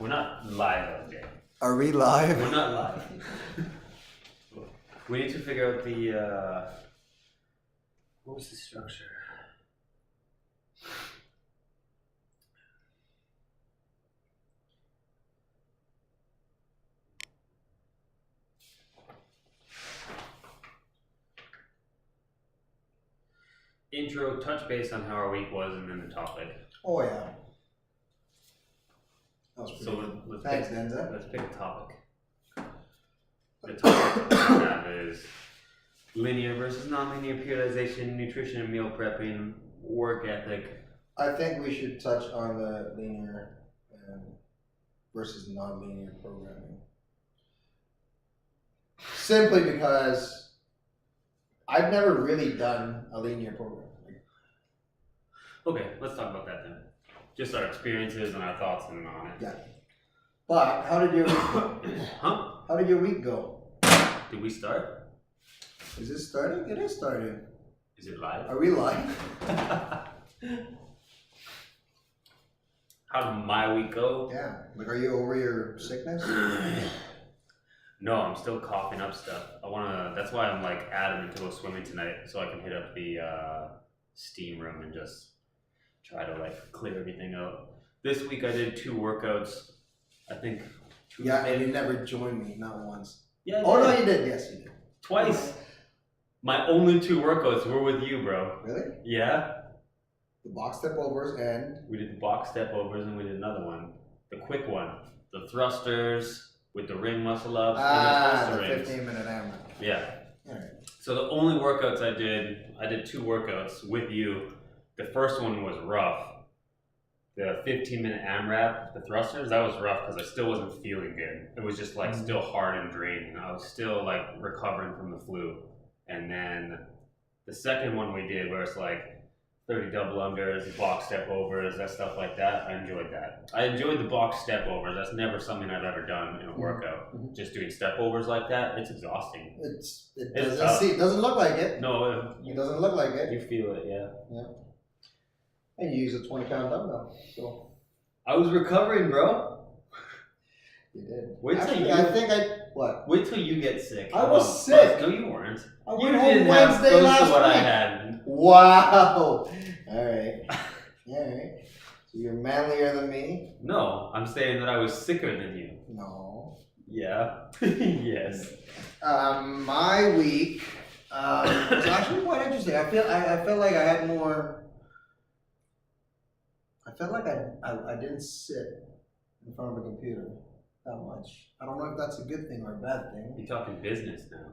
We're not live, Eljay. Are we live? We're not live. We need to figure out the, what was the structure? Intro, touch base on how our week was, and then the topic. Oh yeah. That was pretty So good. let's Thanks, pick, Denza. let's pick a topic. The topic that we have is linear versus non-linear periodization, nutrition and meal prepping, work ethic. I think we should touch on the linear versus non-linear programming. Simply because I've never really done a linear program. Okay, let's talk about that then. Just our experiences and our thoughts on it. Yeah. But how did your week go? Huh? How did your week go? Did we start? Is it starting? It is starting. Is it live? Are we live? How did my week go? Yeah. Like, are you over your sickness? No, I'm still coughing up stuff. That's why I'm like adamant to go swimming tonight, so I can hit up the steam room and just try to like clear everything out. This week I did 2 workouts. I think Tuesday. Yeah, and you never joined me, not once. Yeah. Oh no, you did. Yes, you did. Twice. My only 2 workouts were with you, bro. Really? Yeah. The box step overs and We did the box step overs and we did another one. The quick one. The thrusters with the ring muscle ups and the the rings. 15-minute hammer. Yeah. Alright. So the only workouts I did 2 workouts with you. The first one was rough. The 15-minute AMRAP, the thrusters, that was rough because I still wasn't feeling good. It was just like still hard and draining. I was still like recovering from the flu. And then the second one we did where it's like 30 double unders, box step overs, that stuff like that, I enjoyed that. I enjoyed the box step overs. That's never something I've ever done in a workout. Just doing step overs like that, it's exhausting. It It's doesn't look like it. No, It doesn't look like it. you feel it, yeah. Yeah. And you use a 20-pound dumbbell, so I was recovering, bro. you did. Wait till Actually, you- I think what? Wait till you get sick. I was sick. No, you weren't. I You went home didn't have Wednesday close last to what I week. had. Wow. Alright. Alright. So you're manlier than me? No, I'm saying that I was sicker than you. No. Yeah. Yes. My week was actually quite interesting. I felt like I had more. I felt like I didn't sit in front of a computer that much. I don't know if that's a good thing or a bad thing. You're talking business now.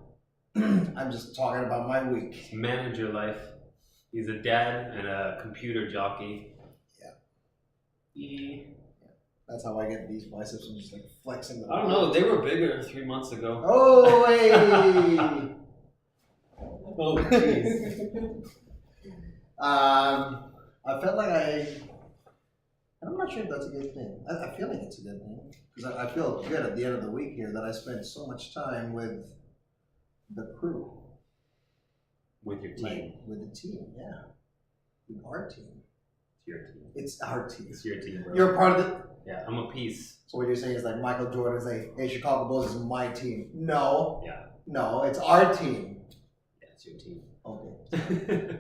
I'm just talking about my week. Manage your life. He's a dad and a computer jockey. Yeah. That's how I get these biceps. I'm just like flexing them. I don't know. They were bigger 3 months ago. Oh, hey! Oh, jeez. I felt like I'm not sure if that's a good thing. I feel like it's a good thing. Because I feel good at the end of the week here that I spent so much time with the crew. With your team. Like, with the team, yeah. With our team. It's your team. It's our team. It's your team, bro. You're a part of the... Yeah, I'm a piece. So what you're saying is like Michael Jordan's like, hey, Chicago Bulls is my team. No. Yeah. No, it's our team. Yeah, it's your team. Okay.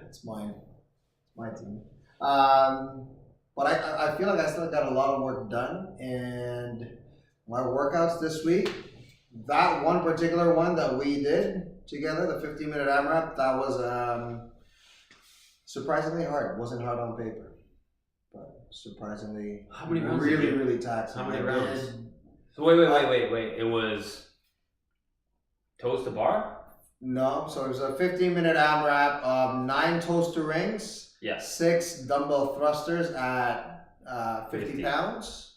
It's mine. It's my team. But I feel like I still got a lot of work done, and my workouts this week, that one particular one that we did together, the 15-minute AMRAP, that was surprisingly hard. It wasn't hard on paper, but surprisingly How many rounds did really, you do? really taxing. How many I rounds? did- So wait. It was toes to bar? No, so it was a 15-minute AMRAP, 9 toaster rings. Yes. 6 dumbbell thrusters at 50 50. pounds,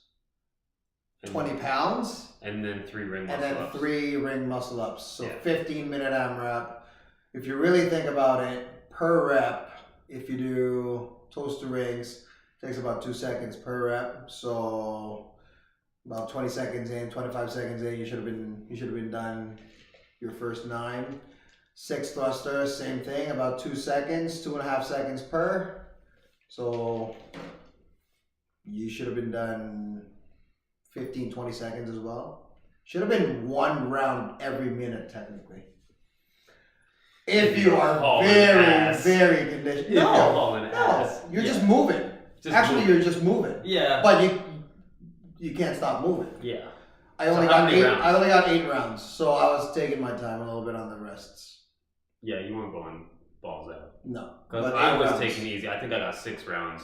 And 20 pounds, And then 3 ring and muscle then ups. 3 ring muscle ups. So Yeah. 15-minute AMRAP. If you really think about it, per rep, if you do toaster rings, it takes about 2 seconds per rep. So about 20 seconds in, 25 seconds in, you should have been done your first 9. 6 thrusters, same thing, about 2 seconds, 2.5 seconds per. So you should have been done 15, 20 seconds as well. Should have been 1 round every minute, technically. If you are very conditioned. You're just moving. You're just moving. Yeah. But you can't stop moving. Yeah. I only got 8 rounds, so I was taking my time a little bit on the rests. Yeah, you weren't going balls out. No. Because I was taking easy. I think I got 6 rounds.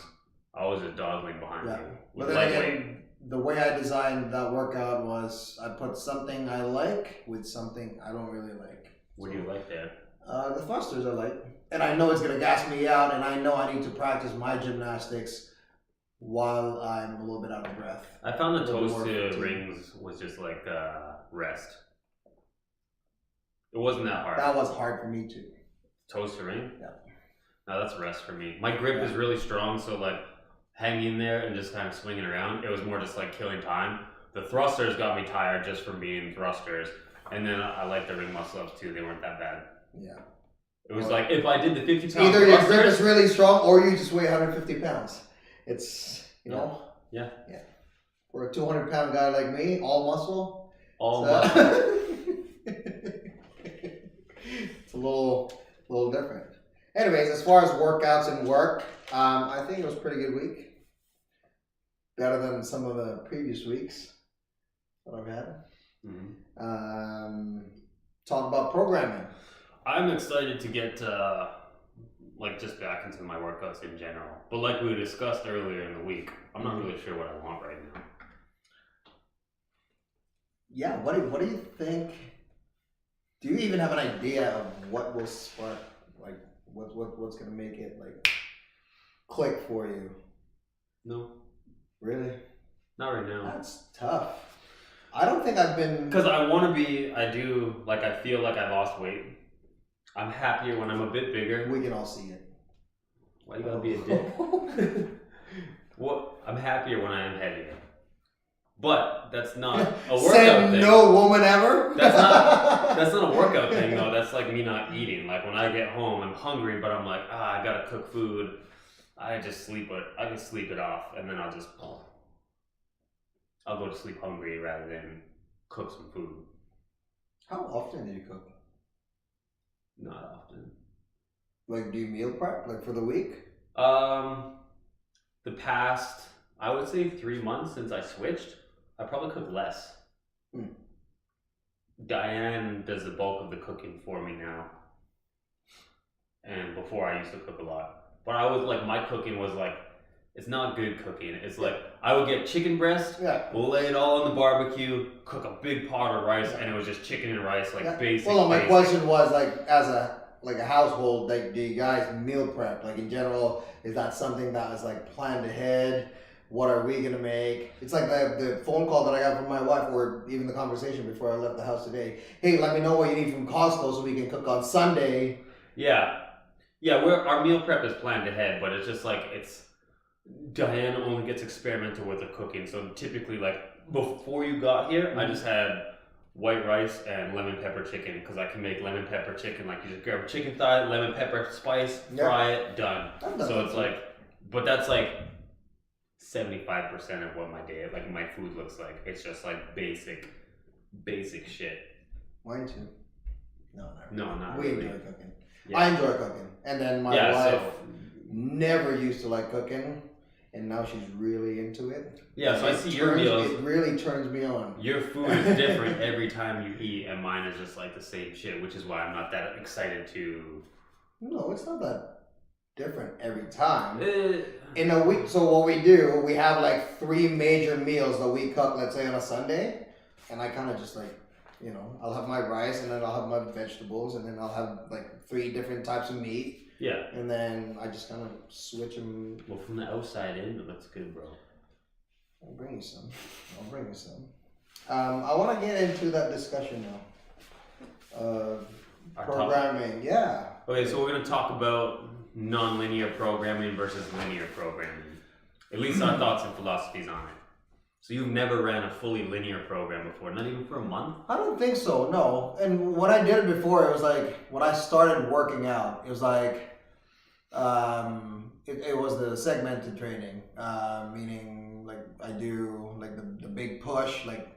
I was just dawdling behind you. But then again, the way I designed that workout was I put something I like with something I don't really like. What do you like there? The thrusters I like. And I know it's going to gas me out, and I know I need to practice my gymnastics while I'm a little bit out of breath. I found the toes to rings was just like rest. It wasn't that hard. That was hard for me too. Toes to ring? Yeah. No, that's rest for me. My grip is really strong, so like hanging there and just kind of swinging around, it was more just like killing time. The thrusters got me tired just from being thrusters. And then I like the ring muscle ups too. They weren't that bad. Yeah. It was like if I did the 50-pound either your grip is really strong or you just weigh 150 pounds. It's, you know? Yeah. Yeah. For a 200-pound guy like me, all muscle. Muscle. It's a little different. Anyways, as far as workouts and work, I think it was a pretty good week. Better than some of the previous weeks that I've had. Mm-hmm. Talk about programming. I'm excited to get like just back into my workouts in general. But like we discussed earlier in the week, I'm not really sure what I want right now. Yeah, what do you think? Do you even have an idea of what will spark, like what's gonna make it like click for you? No. Really? Not right now. That's tough. I don't think I've been... Because I feel like I lost weight. I'm happier when I'm a bit bigger. We can all see it. Why you gotta be a dick? I'm happier when I am heavier. But that's not a workout thing. No woman ever? That's not a workout thing though. That's like me not eating. Like when I get home, I'm hungry, but I'm like, I gotta cook food. I just sleep it. I can sleep it off, and then I'll go to sleep hungry rather than cook some food. How often do you cook? Not often. Like, do you meal prep like for the week? The past, I would say 3 months since I switched, I probably cook less. Diane does the bulk of the cooking for me now. And before I used to cook a lot. But I was like, my cooking was like, it's not good cooking. It's like, I would get chicken breast, we'll lay it all on the barbecue, cook a big pot of rice, and it was just chicken and rice, like basic. Well, my question was like, as a household, like, do you guys meal prep? Like in general, is that something that is like planned ahead? What are we gonna make? It's like the phone call that I got from my wife, or even the conversation before I left the house today. Hey, let me know what you need from Costco so we can cook on Sunday. Yeah, our meal prep is planned ahead, but it's just like Diane only gets experimental with the cooking. So typically, like before you got here, I just had white rice and lemon pepper chicken because I can make lemon pepper chicken. Like you just grab a chicken thigh, lemon pepper, spice, fry it, done. So it's like, but that's like 75% of what my day, like my food looks like. It's just like basic shit. Mine too. No, not really. We enjoy cooking. Yeah. I enjoy cooking, and then my wife never used to like cooking, and now she's really into it. Yeah, so I see your meals. It really turns me on. Your food is different every time you eat, and mine is just like the same shit, which is why I'm not that excited to. No, it's not that different every time. In a week, so what we do, we have like 3 major meals that we cook, let's say on a Sunday, and I kind of just like, you know, I'll have my rice, and then I'll have my vegetables, and then I'll have like 3 different types of meat. Yeah. And then I just kind of switch them. Well, from the outside in, it looks good, bro. I'll bring you some. I want to get into that discussion now. Programming, yeah. Okay, so we're going to talk about non-linear programming versus linear programming. At least our thoughts and philosophies on it. So you've never ran a fully linear program before, not even for a month? I don't think so, no. And when I did it before, it was like, when I started working out, it was like, it was the segmented training, meaning like I do like the big push, like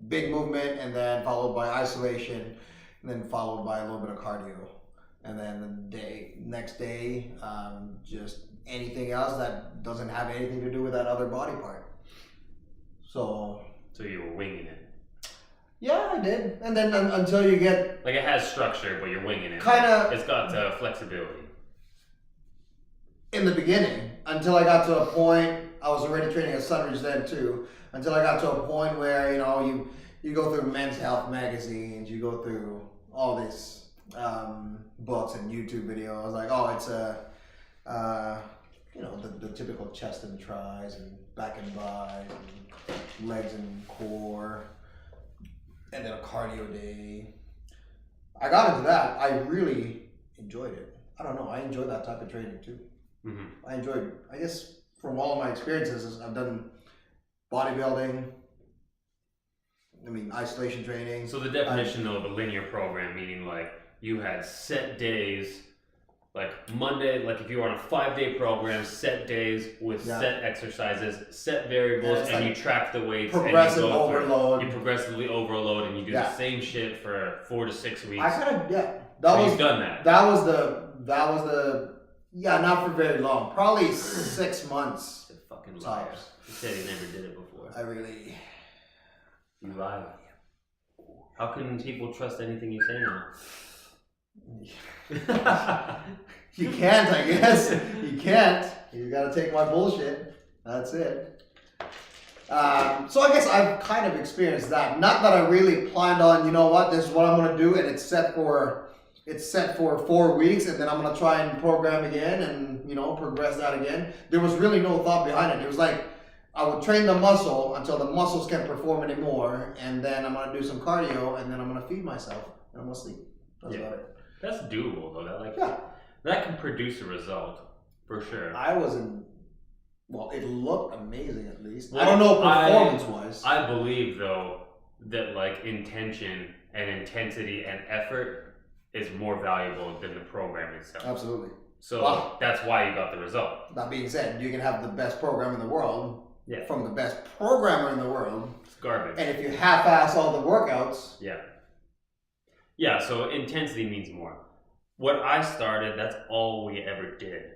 big movement, and then followed by isolation, and then followed by a little bit of cardio, and then the next day, just anything else that doesn't have anything to do with that other body part. So you were winging it. yeah, I did, and then until you get Like it has structure, but you're winging it. Kinda- It's got flexibility. in the beginning, until I got to a point, I was already training at Sunridge then too, until I got to a point where, you know, you go through Men's Health magazines, you go through all these books and YouTube videos, like, oh, it's you know, the typical chest and tries and back and buys and legs and core, and then a cardio day. I got into that. I really enjoyed it. I don't know, I enjoyed that type of training too. I enjoyed, I guess, from all of my experiences, I've done bodybuilding, I mean, isolation training. So the definition of a linear program, meaning like you had set days, like Monday, like if you were on a 5-day program, set days with set exercises, set variables, and like you track the weights. Progressive and you go overload. You progressively overload, and you do the same shit for 4 to 6 weeks. I kind of, you've done that. That was the not for very long. Probably 6 months. It's a fucking liar. He said he never did it before. You lie. How can people trust anything you say now? You can't, I guess. You can't. You gotta take my bullshit. That's it. So I guess I've kind of experienced that. Not that I really planned on, you know what, this is what I'm gonna do, and it's set for 4 weeks, and then I'm gonna try and program again and, you know, progress that again. There was really no thought behind it. It was like I would train the muscle until the muscles can't perform anymore, and then I'm gonna do some cardio, and then I'm gonna feed myself, and I'm gonna sleep. That's about it. That's doable though. That can produce a result for sure. Well, it looked amazing at least. Well, I don't know performance wise. I believe though that like intention and intensity and effort is more valuable than the program itself. Absolutely. So that's why you got the result. That being said, you can have the best program in the world from the best programmer in the world. It's garbage. And if you half-ass all the workouts. Yeah, so intensity means more. What I started, that's all we ever did.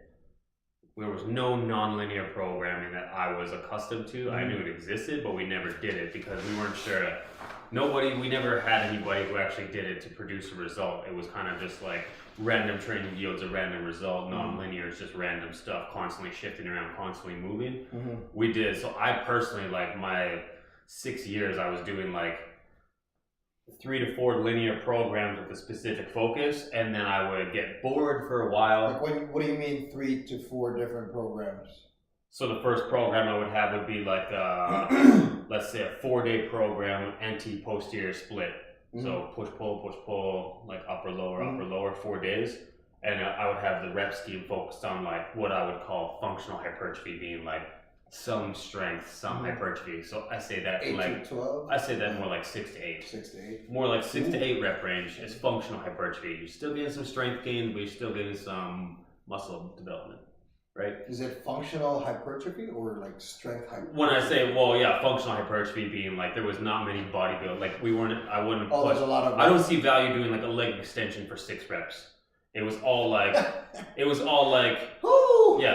There was no nonlinear programming that I was accustomed to. I knew it existed, but we never did it because we weren't sure. We never had anybody who actually did it to produce a result. It was kind of just like random training yields a random result. Nonlinear is just random stuff, constantly shifting around, constantly moving. We did. So I personally, like my 6 years, I was doing like 3 to 4 linear programs with a specific focus, and then I would get bored for a while. Like what do you mean 3 to 4 different programs? So the first program I would have would be like, let's say a 4-day program, anti-posterior split. So push-pull, like upper-lower, 4 days. And I would have the rep scheme focused on like what I would call functional hypertrophy, being like some strength, some hypertrophy. So I say that 8 like, to 12? I say that more like 6 to 8. 6 to 8. More like 6 to 8 rep range is functional hypertrophy. You're still getting some strength gain, but you're still getting some muscle development, right? Is it functional hypertrophy or like strength hypertrophy? When I say, functional hypertrophy being like there was not many bodybuilding, like I wouldn't there's a lot of I don't see value doing like a leg extension for 6 reps. It was all like,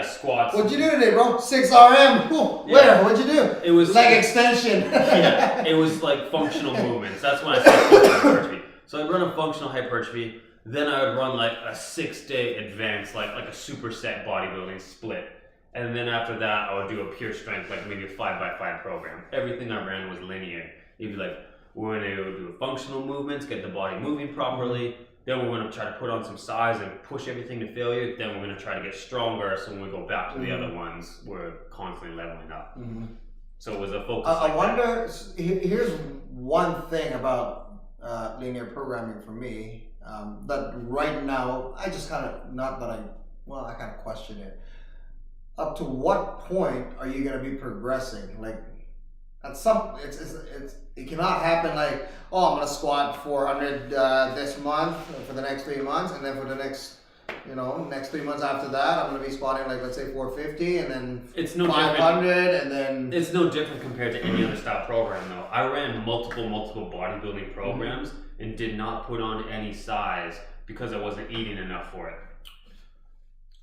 squats. What'd you do today, bro? 6 RM. Where? What'd you do? It was leg extension. It was like functional movements. That's when I started functional hypertrophy. So I'd run a functional hypertrophy, then I would run like a 6-day advanced, like a superset bodybuilding split. And then after that, I would do a pure strength, like maybe a 5x5 program. Everything I ran was linear. You'd be like, we're going to do functional movements, get the body moving properly. Then we're going to try to put on some size and push everything to failure. Then we're going to try to get stronger. So when we go back to the other ones, we're constantly leveling up. So it was a focus. I wonder, here's one thing about linear programming for me, that right now, I just kind of, I kind of question it. Up to what point are you going to be progressing? Like, at some, it cannot happen like, I'm going to squat 400 this month for the next 3 months, and then for the next You know, next 3 months after that, I'm gonna be spotting like, let's say 450, and then It's no 500, and then It's no different compared to any other style program though. I ran multiple bodybuilding programs and did not put on any size because I wasn't eating enough for it.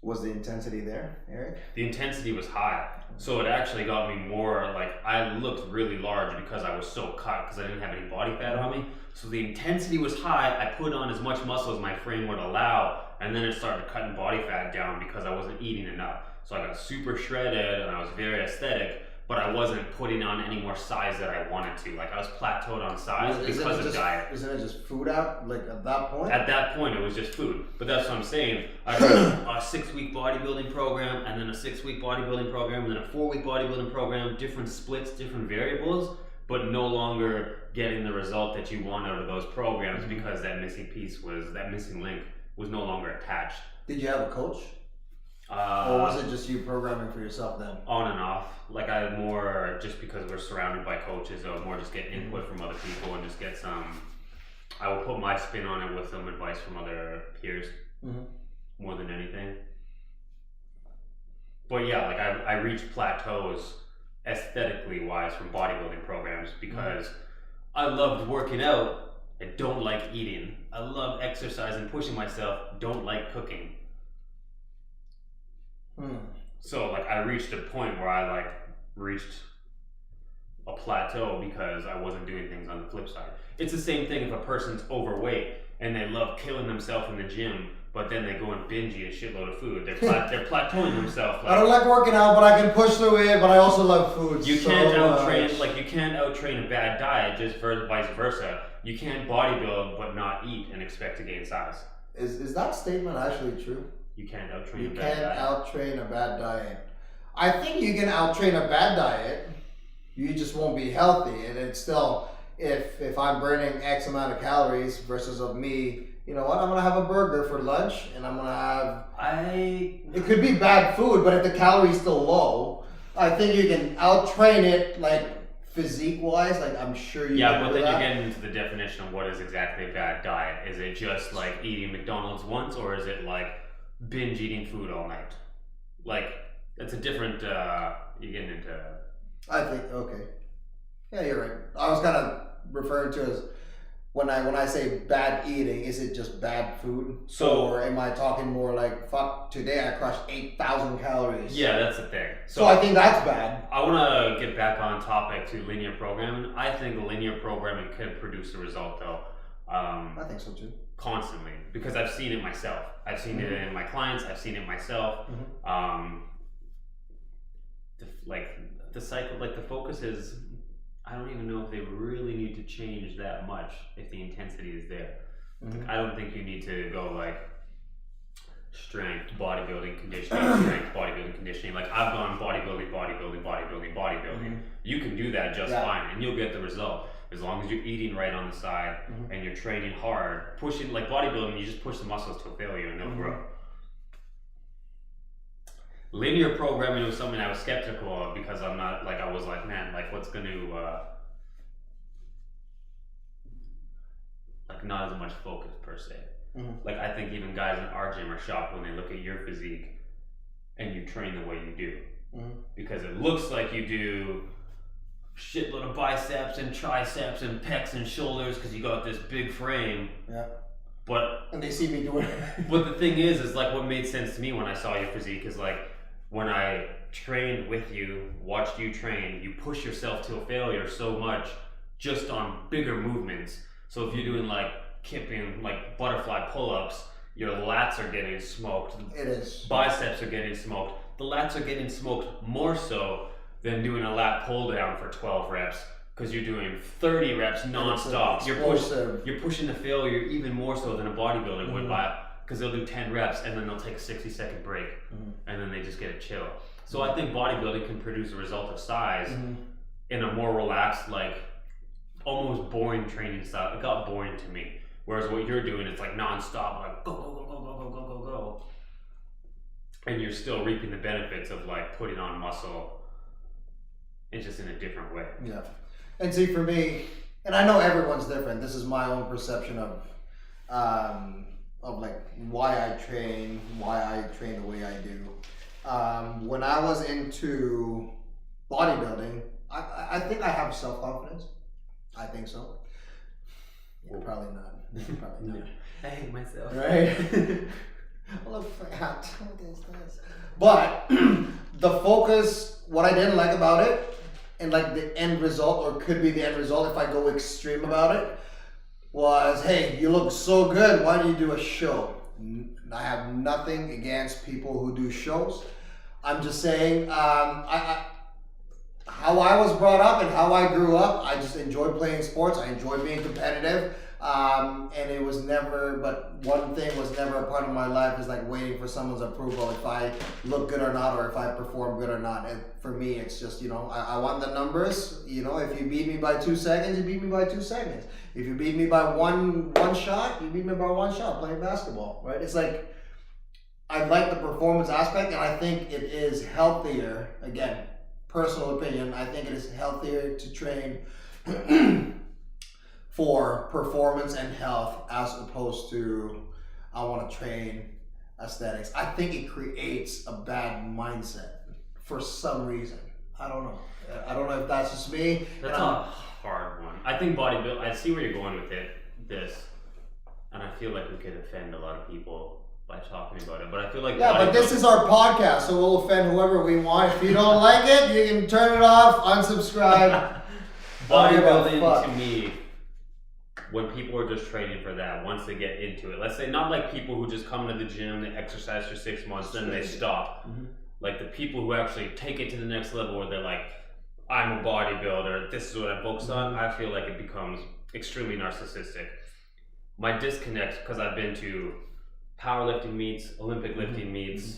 was the intensity there, Eric? The intensity was high. So it actually got me more, like, I looked really large because I was so cut because I didn't have any body fat on me. So the intensity was high. I put on as much muscle as my frame would allow, and then it started cutting body fat down because I wasn't eating enough. So I got super shredded and I was very aesthetic, but I wasn't putting on any more size that I wanted to. Like, I was plateaued on size because of diet. Isn't it just food out, like, at that point? At that point, it was just food. But that's what I'm saying. I ran a 6-week bodybuilding program, and then a 6-week bodybuilding program, and then a 4-week bodybuilding program, different splits, different variables, but no longer getting the result that you want out of those programs because that missing link was no longer attached. Did you have a coach? Or was it just you programming for yourself then? On and off. Like, I had more, just because we're surrounded by coaches, I was more just get input from other people and just get some, I will put my spin on it with some advice from other peers more than anything. But yeah, like I reached plateaus aesthetically wise from bodybuilding programs because I loved working out. I don't like eating. I love exercising, pushing myself, don't like cooking. So like I reached a point where I like reached a plateau because I wasn't doing things on the flip side. It's the same thing if a person's overweight and they love killing themselves in the gym, but then they go and binge eat a shitload of food. They're plateauing themselves. Like, I don't like working out, but I can push through it. But I also love food. You can't out-train, like you can't out-train a bad diet, just vice versa. You can't bodybuild but not eat and expect to gain size. Is that statement actually true? You can't out-train You a bad can't diet. out-train a bad diet. I think you can out-train a bad diet. You just won't be healthy, and it's still if I'm burning X amount of calories versus of me. You know what? I'm gonna have a burger for lunch, and I'm gonna have. It could be bad food, but if the calories still low, I think you can out-train it like physique-wise. Like I'm sure you. Yeah, can but do then that. you're getting into the definition of what is exactly a bad diet. Is it just like eating McDonald's once, or is it like binge eating food all night? Like it's a different. You're getting into. I think okay. Yeah, you're right. I was kind of referring to as when I say bad eating, is it just bad food? So, or am I talking more like fuck? Today I crushed 8,000 calories. Yeah, that's the thing. So I think that's bad. I want to get back on topic to linear programming. I think linear programming can produce a result though. I think so too. Constantly, because I've seen it myself. I've seen it in my clients. I've seen it myself. The cycle, like the focus is. I don't even know if they really need to change that much if the intensity is there. Like, I don't think you need to go like strength, bodybuilding, conditioning, strength, bodybuilding, conditioning. Like I've gone bodybuilding. You can do that just fine and you'll get the result. As long as you're eating right on the side and you're training hard, pushing like bodybuilding, you just push the muscles to a failure and they'll grow. Linear programming was something I was skeptical of because I'm not like I was like, man, like what's going to like not as much focus per se. Like I think even guys in our gym are shocked when they look at your physique and you train the way you do because it looks like you do shitload of biceps and triceps and pecs and shoulders because you got this big frame. Yeah. And they see me doing it. But the thing is like what made sense to me when I saw your physique is like when I trained with you, watched you train, you push yourself to a failure so much just on bigger movements. So if you're doing like kipping, like butterfly pull-ups, your lats are getting smoked. It is. Biceps are getting smoked. The lats are getting smoked more so than doing a lat pull down for 12 reps because you're doing 30 reps non-stop. You're pushing the failure even more so than a bodybuilder would because they'll do 10 reps and then they'll take a 60-second break and then they just get a chill. So I think bodybuilding can produce a result of size in a more relaxed, like almost boring training style. It got boring to me. Whereas what you're doing, it's like non-stop, like go. And you're still reaping the benefits of like putting on muscle. It's just in a different way. Yeah. And see for me, and I know everyone's different. This is my own perception of like why I train the way I do. When I was into bodybuilding, I think I have self-confidence. I think so. You're probably not. You're probably not. I hate myself. Right? I look fat. What is this? But the focus, what I didn't like about it, and like the end result, or could be the end result if I go extreme about it, was, hey, you look so good, why don't you do a show? I have nothing against people who do shows. I'm just saying, how I was brought up and how I grew up, I just enjoyed playing sports. I enjoyed being competitive. And it was never, but one thing was never a part of my life is like waiting for someone's approval if I look good or not, or if I perform good or not. And for me, it's just, you know, I want the numbers. You know, if you beat me by 2 seconds, you beat me by 2 seconds. If you beat me by one shot, you beat me by one shot playing basketball, right? It's like, I like the performance aspect, and I think it is healthier, again, personal opinion, I think it is healthier to train for performance and health as opposed to I want to train aesthetics. I think it creates a bad mindset for some reason. I don't know. I don't know if that's just me. That's a hard one. I think bodybuilding, I see where you're going with this, and I feel like we could offend a lot of people by talking about it, but I feel like but this is our podcast, so we'll offend whoever we want. If you don't like it, you can turn it off, unsubscribe. Bodybuilding to me, when people are just training for that, once they get into it, let's say not like people who just come to the gym, they exercise for 6 months, then they stop. Mm-hmm. Like the people who actually take it to the next level where they're like, I'm a bodybuilder, this is what I focus on, I feel like it becomes extremely narcissistic. My disconnect, because I've been to powerlifting meets, Olympic lifting meets,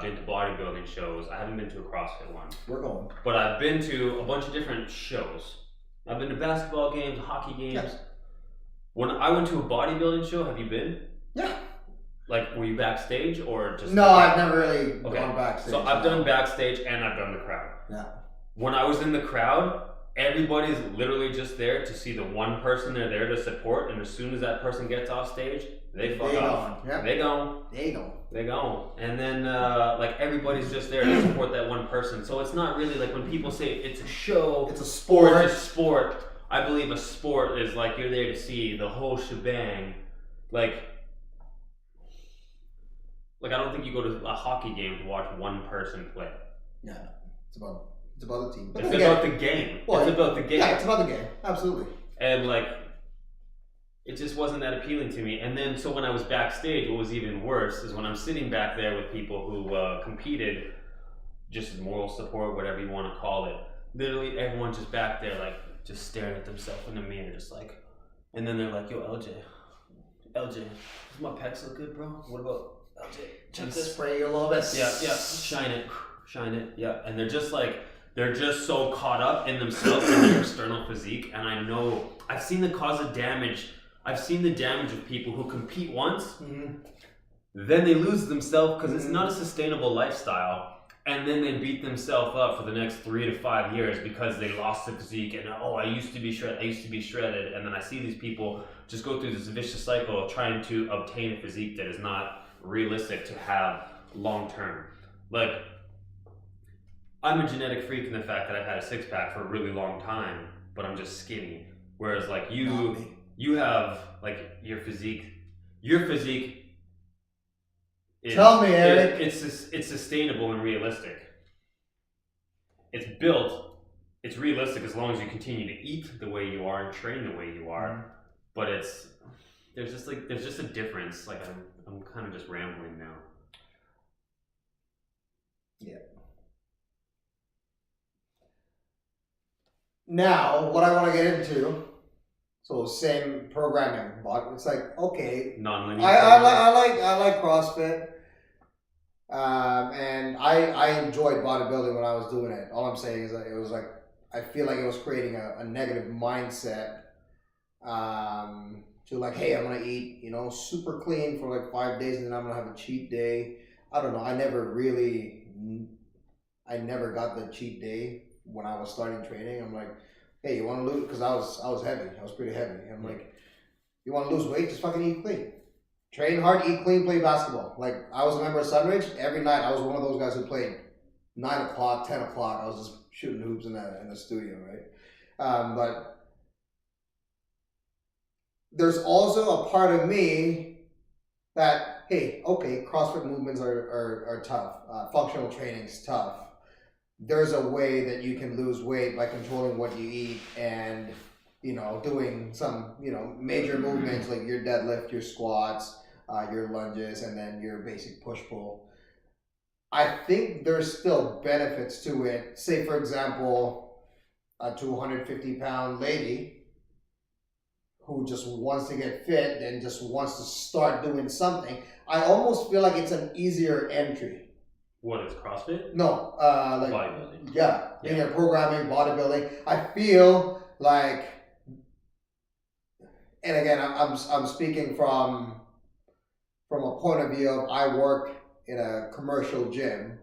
been to bodybuilding shows. I haven't been to a CrossFit one. We're going. But I've been to a bunch of different shows. I've been to basketball games, hockey games. Yes. When I went to a bodybuilding show, have you been? Yeah. Like, were you backstage or just? No, I've never really gone backstage. So I've done backstage and I've done the crowd. Yeah. When I was in the crowd, everybody's literally just there to see the one person they're there to support, and as soon as that person gets off stage, they fuck off. Yep. They go. They go. And then like everybody's just there to support that one person. So it's not really like when people say it's a show, it's a sport. Or it's a sport. I believe a sport is like you're there to see the whole shebang. Like I don't think you go to a hockey game to watch one person play. Yeah, it's about the team. It's about the game. Well, it's about the game. Yeah, it's about the game. Absolutely. And like, it just wasn't that appealing to me. And then, so when I was backstage, what was even worse is when I'm sitting back there with people who competed, just as moral support, whatever you want to call it. Literally, everyone's just back there, like, just staring at themselves in the mirror, just like, and then they're like, yo, Eljay, does my pecs look good, bro? What about Eljay? Check this. Spray you a little bit. Yeah, shine it, yeah. And they're just like, they're just so caught up in themselves and their external physique. And I know, I've seen the cause of damage. I've seen the damage of people who compete once, then they lose themselves because it's not a sustainable lifestyle. And then they beat themselves up for the next 3 to 5 years because they lost the physique and I used to be shredded. And then I see these people just go through this vicious cycle of trying to obtain a physique that is not realistic to have long term. Like, I'm a genetic freak in the fact that I've had a 6-pack for a really long time, but I'm just skinny. Whereas like you have like your physique is, tell me, Eric. It's sustainable and realistic. It's built, it's realistic as long as you continue to eat the way you are and train the way you are. But there's just a difference. Like I'm kind of just rambling now. Yeah. Now, what I want to get into, so same programming, but it's like, okay, Nonlinear. I like CrossFit, and I enjoyed bodybuilding when I was doing it. All I'm saying is that it was like, I feel like it was creating a negative mindset, to like, hey, I'm gonna eat, super clean for like 5 days, and then I'm gonna have a cheat day. I don't know. I never got the cheat day. When I was starting training, I'm like, hey, you want to lose? Because I was heavy. I was pretty heavy. I'm like, you want to lose weight? Just fucking eat clean. train hard, eat clean, play basketball. Like I was a member of Sunridge. Every night I was one of those guys who played 9 o'clock, 10 o'clock. I was just shooting hoops in the studio, right? But there's also a part of me that, hey, okay, CrossFit movements are tough. Functional training is tough. There's a way that you can lose weight by controlling what you eat and, doing some, major movements like your deadlift, your squats, your lunges, and then your basic push-pull. I think there's still benefits to it. Say, for example, a 250-pound lady who just wants to get fit and just wants to start doing something. I almost feel like it's an easier entry. What is CrossFit? No, like bodybuilding. Yeah, linear programming, bodybuilding. I feel like, and again, I'm speaking from a point of view of I work in a commercial gym,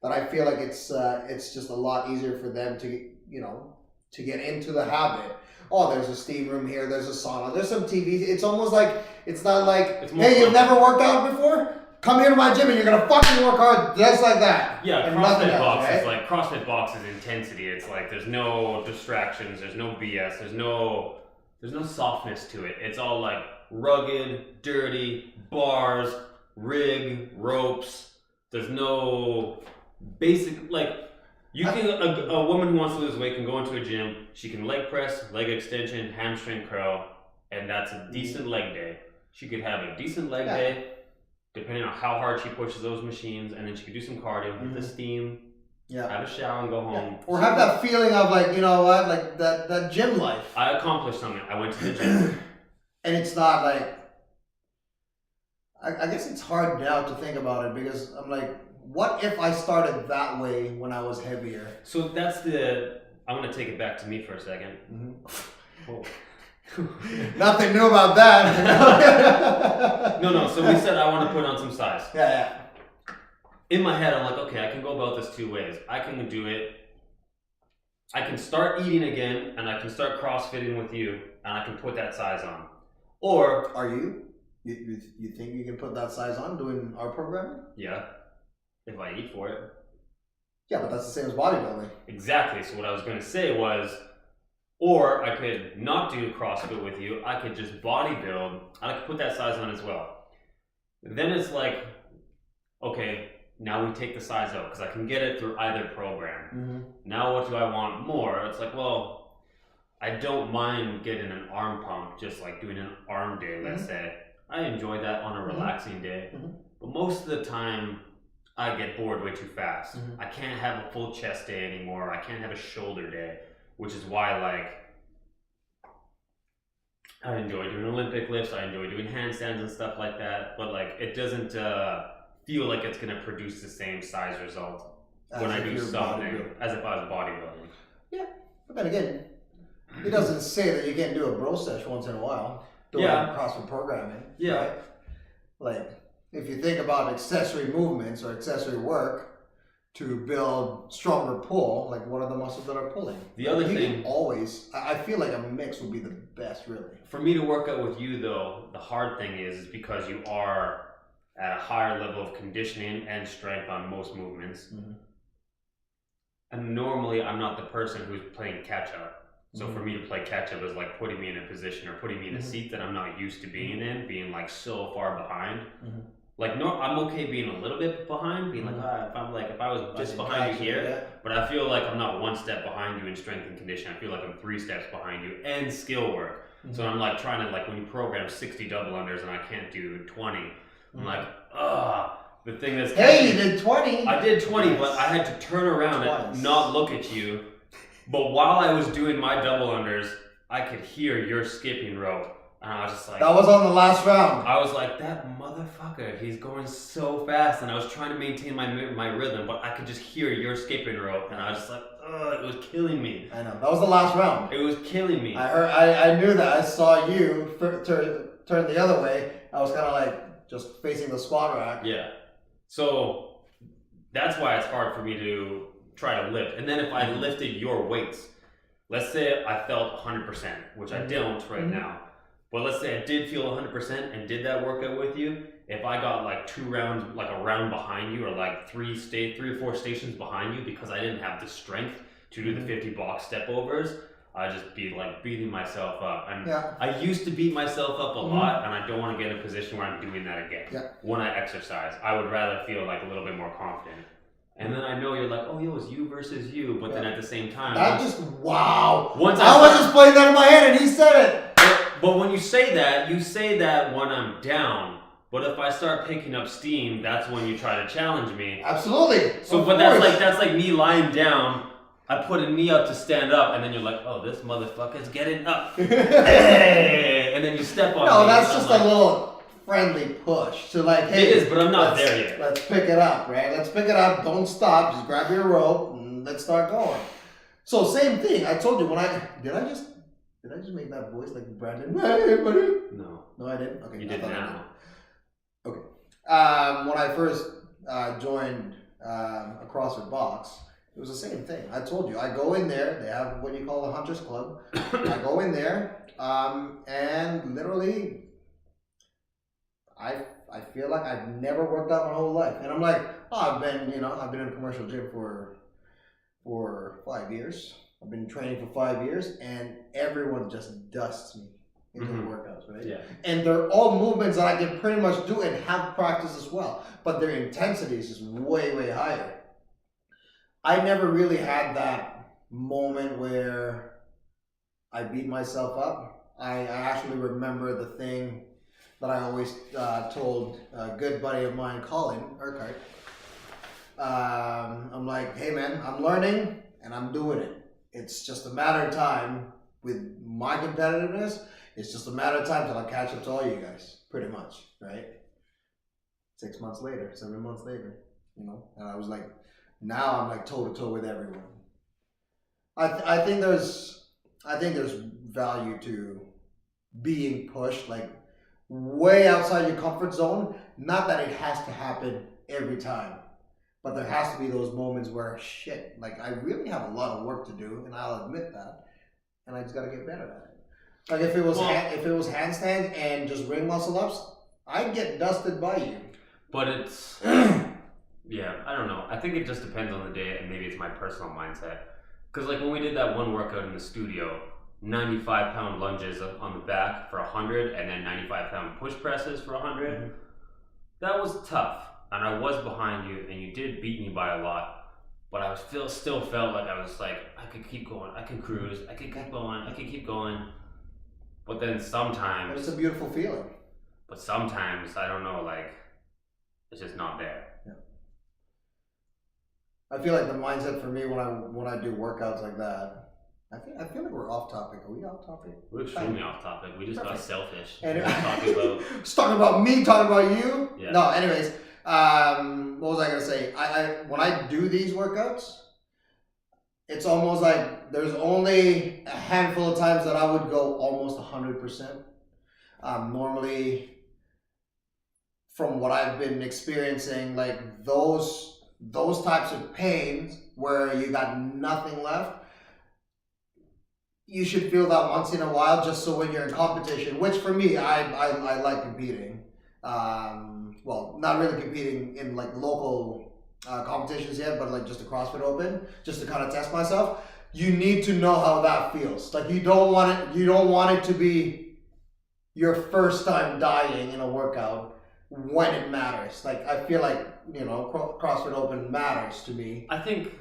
that I feel like it's just a lot easier for them to get into the habit. Oh, there's a steam room here, there's a sauna, there's some TV. It's almost like, it's not like, hey, you've never worked out before? Come here to my gym and you're gonna fucking work hard just like that. Yeah, CrossFit Box is like, CrossFit Box is intensity. It's like there's no distractions, there's no BS, there's no softness to it. It's all like rugged, dirty, bars, rig, ropes. There's no basic, like, you can, a woman who wants to lose weight can go into a gym, she can leg press, leg extension, hamstring curl, and that's a decent leg day. She could have a decent leg day, depending on how hard she pushes those machines, and then she could do some cardio, hit the steam, have a shower and go home. Yeah. Or have that feeling of like, you know what, like that gym life. I accomplished something. I went to the gym. And it's not like, I guess it's hard now to think about it because I'm like, what if I started that way when I was heavier? So that's I'm going to take it back to me for a second. Oh. Nothing new about that. No. So we said I want to put on some size. Yeah. In my head, I'm like, okay, I can go about this two ways. I can do it. I can start eating again, and I can start CrossFitting with you, and I can put that size on. Or are you? You think you can put that size on doing our programming? Yeah, if I eat for it. Yeah, but that's the same as bodybuilding. Exactly. So what I was going to say was, or I could not do CrossFit with you. I could just bodybuild, and I could put that size on as well. Then it's like, okay, now we take the size out because I can get it through either program. Now what do I want more? It's like, well, I don't mind getting an arm pump, just like doing an arm day, let's say. I enjoy that on a relaxing day. But most of the time, I get bored way too fast. I can't have a full chest day anymore. I can't have a shoulder day, which is why, like, I enjoy doing Olympic lifts. I enjoy doing handstands and stuff like that. But, like, it doesn't feel like it's going to produce the same size result when I do something as if I was bodybuilding. Yeah, but then again, it doesn't say that you can't do a bro sesh once in a while. Doing CrossFit programming. Yeah. Right? Like, if you think about accessory movements or accessory work to build stronger pull, like what are the muscles that are pulling? The other thing, I feel like a mix would be the best, really. For me to work out with you, though, the hard thing is because you are at a higher level of conditioning and strength on most movements. And normally I'm not the person who's playing catch up. So for me to play catch up is like putting me in a position or putting me in a seat that I'm not used to being in, being like so far behind. Like, no, I'm okay being a little bit behind, being like, if I was just behind you here, but I feel like I'm not one step behind you in strength and condition. I feel like I'm 3 steps behind you and skill work. So I'm like trying to, like, when you program 60 double unders and I can't do 20, I'm like, the thing that's you did 20. I did 20, but I had to turn around and not look at you. But while I was doing my double unders, I could hear your skipping rope. And I was just like... That was on the last round. I was like, that motherfucker, he's going so fast. And I was trying to maintain my rhythm, but I could just hear your skipping rope. And I was just like, it was killing me. I know. That was the last round. It was killing me. I knew that. I saw you turn the other way. I was kind of like just facing the squat rack. Yeah. So that's why it's hard for me to try to lift. And then if I lifted your weights, let's say I felt 100%, which I don't right now. But let's say I did feel 100% and did that workout with you. If I got like 2 rounds, like a round behind you, or like 3 or 4 stations behind you, because I didn't have the strength to do the 50 box step overs, I'd just be like beating myself up. And I used to beat myself up a lot, and I don't want to get in a position where I'm doing that again. When I exercise, I would rather feel like a little bit more confident. And then I know you're like, oh, yo, it's you versus you. But then at the same time, that just, wow. Once I was just playing that in my head and he said it. But when you say that when I'm down. But if I start picking up steam, that's when you try to challenge me. Absolutely. So, but that's like me lying down. I put a knee up to stand up, and then you're like, oh, this motherfucker's getting up. Hey! And then you step on me. No, that's just a little friendly push to like, hey. It is, but I'm not there yet. Let's pick it up, right? Let's pick it up. Don't stop. Just grab your rope and let's start going. So same thing. I told you when did I just make that voice like Brandon? Hey, buddy. No, I didn't. Okay, you did now. Okay. When I first joined a CrossFit box, it was the same thing. I told you, I go in there. They have what you call a Hunters Club. I go in there, and literally, I feel like I've never worked out my whole life, and I'm like, oh, I've been in a commercial gym for 5 years. I've been training for 5 years, and everyone just dusts me in their workouts, right? Yeah. And they're all movements that I can pretty much do and have practice as well, but their intensity is just way, way higher. I never really had that moment where I beat myself up. I actually remember the thing that I always told a good buddy of mine, Colin Urquhart. I'm like, hey man, I'm learning and I'm doing it. It's just a matter of time with my competitiveness. It's just a matter of time till I catch up to all you guys, pretty much, right? 6 months later, 7 months later, and I was like, now I'm like toe to toe with everyone. I think there's value to being pushed like way outside your comfort zone. Not that it has to happen every time, but there has to be those moments where shit, like I really have a lot of work to do, and I'll admit that, and I just got to get better at it. Like if it was handstands and just ring muscle ups, I'd get dusted by you. But it's yeah, I don't know. I think it just depends on the day, and maybe it's my personal mindset. Because like when we did that one workout in the studio, 95-pound lunges on the back for 100, and then 95-pound push presses for 100. That was tough, and I was behind you, and you did beat me by a lot. But I still felt like I was like, I could keep going, I can cruise, I could keep going, I could keep going. But then sometimes it's a beautiful feeling. But sometimes I don't know, like it's just not there. Yeah. I feel like the mindset for me when I do workouts like that. I feel like we're off topic. Are we off topic? We're extremely off topic. We just got selfish. Anyway, talking about talking about me, talking about you. Yeah. No, anyways, what was I gonna say? I when I do these workouts, it's almost like there's only a handful of times that I would go almost 100%. Normally, from what I've been experiencing, like those types of pains where you got nothing left, you should feel that once in a while, just so when you're in competition, which for me, I like competing. Well, not really competing in like local competitions yet, but like just a CrossFit Open, just to kind of test myself. You need to know how that feels. Like you don't want it to be your first time dying in a workout when it matters. Like I feel like, CrossFit Open matters to me. I think.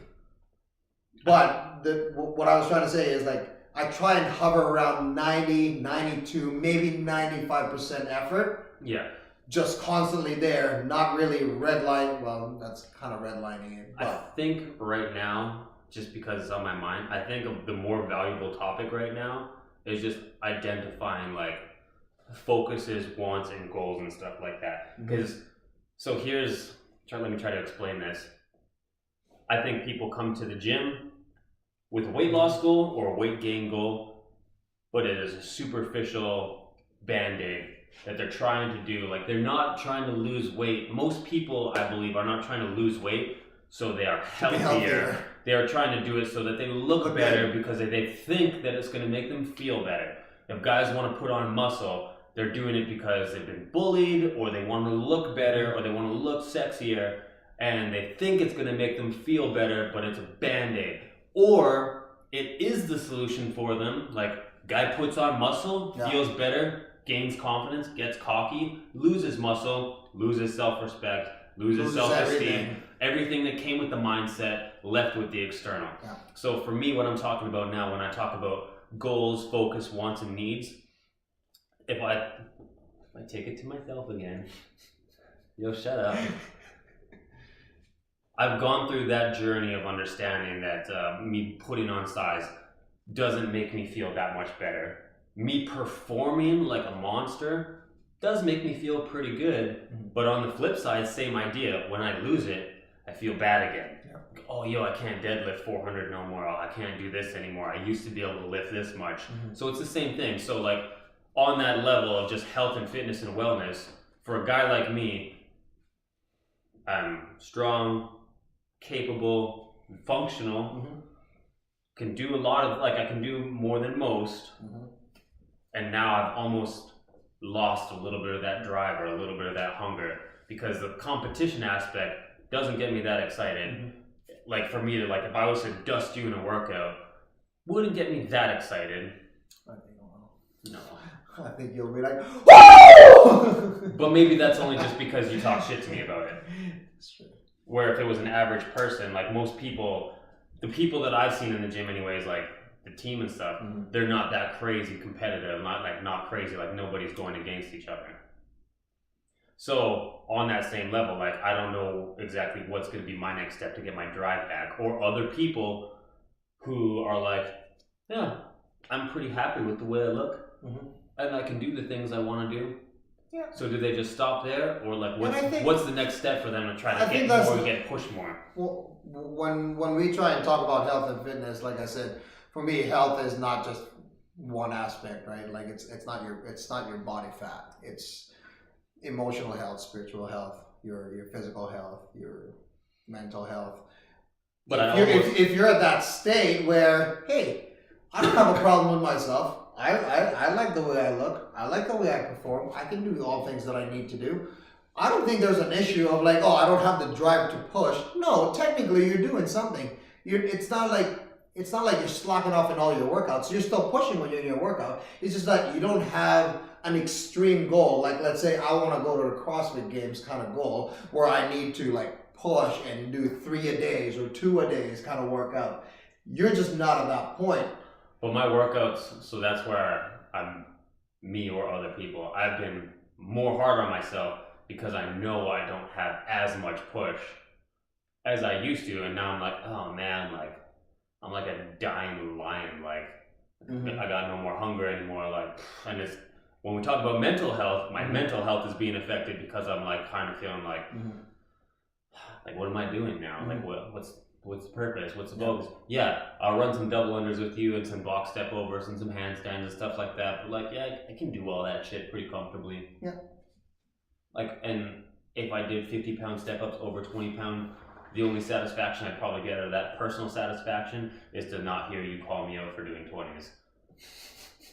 But what I was trying to say is like, I try and hover around 90, 92, maybe 95% effort. Yeah. Just constantly there, not really redlining. Well, that's kind of redlining it. But I think right now, just because it's on my mind, I think the more valuable topic right now is just identifying like focuses, wants, and goals and stuff like that. Because let me try to explain this. I think people come to the gym with a weight loss goal or a weight gain goal, but it is a superficial band-aid that they're trying to do. Like they're not trying to lose weight. Most people, I believe, are not trying to lose weight so they are healthier. They are trying to do it so that they look better because they think that it's going to make them feel better. If guys want to put on muscle, they're doing it because they've been bullied, or they want to look better, or they want to look sexier, and they think it's going to make them feel better, but it's a band-aid. Or it is the solution for them. Like, guy puts on muscle, feels better, gains confidence, gets cocky, loses muscle, loses self-respect, loses self-esteem. Everything that came with the mindset left with the external. Yeah. So for me, what I'm talking about now, when I talk about goals, focus, wants, and needs, if I take it to myself again, yo, shut up. I've gone through that journey of understanding that me putting on size doesn't make me feel that much better. Me performing like a monster does make me feel pretty good, but on the flip side, same idea. When I lose it, I feel bad again. Yeah. Oh, yo, I can't deadlift 400 no more. I can't do this anymore. I used to be able to lift this much. So it's the same thing. So like on that level of just health and fitness and wellness, for a guy like me, I'm strong, capable, functional, can do a lot of, like I can do more than most. And now I've almost lost a little bit of that drive or a little bit of that hunger because the competition aspect doesn't get me that excited. Like for me to, like if I was to dust you in a workout, wouldn't get me that excited. I think no. I think you'll be like, whoa! But maybe that's only just because you talk shit to me about it. That's true. Where if it was an average person, like most people, the people that I've seen in the gym anyways, like the team and stuff, they're not that crazy competitive, not crazy, like nobody's going against each other. So on that same level, like I don't know exactly what's going to be my next step to get my drive back, or other people who are like, yeah, I'm pretty happy with the way I look, and I can do the things I want to do. Yeah. So do they just stop there, or like what's the next step for them to try to get more, get pushed more? Well, when we try and talk about health and fitness, like I said, for me, health is not just one aspect, right? Like it's not your body fat. It's emotional health, spiritual health, your physical health, your mental health. But if you're at that state where, hey, I don't have a problem with myself. I like the way I look. I like the way I perform. I can do all things that I need to do. I don't think there's an issue of like, oh, I don't have the drive to push. No, technically you're doing something. It's not like you're slacking off in all your workouts. You're still pushing when you're in your workout. It's just that you don't have an extreme goal. Like let's say I want to go to the CrossFit Games kind of goal where I need to like push and do 3 a days or 2 a days kind of workout. You're just not at that point. But my workouts, so that's where I'm me or other people. I've been more hard on myself because I know I don't have as much push as I used to, and now I'm like, oh man, like I'm like a dying lion. Like I got no more hunger anymore. Like, and it's when we talk about mental health, my mental health is being affected because I'm like kind of feeling like, like what am I doing now? Like what's the purpose? What's the focus? Yeah, I'll run some double unders with you and some box step overs and some handstands and stuff like that. But like, yeah, I can do all that shit pretty comfortably. Yeah. Like, and if I did 50-pound step ups over 20-pound, the only satisfaction I'd probably get out of that personal satisfaction is to not hear you call me out for doing 20s.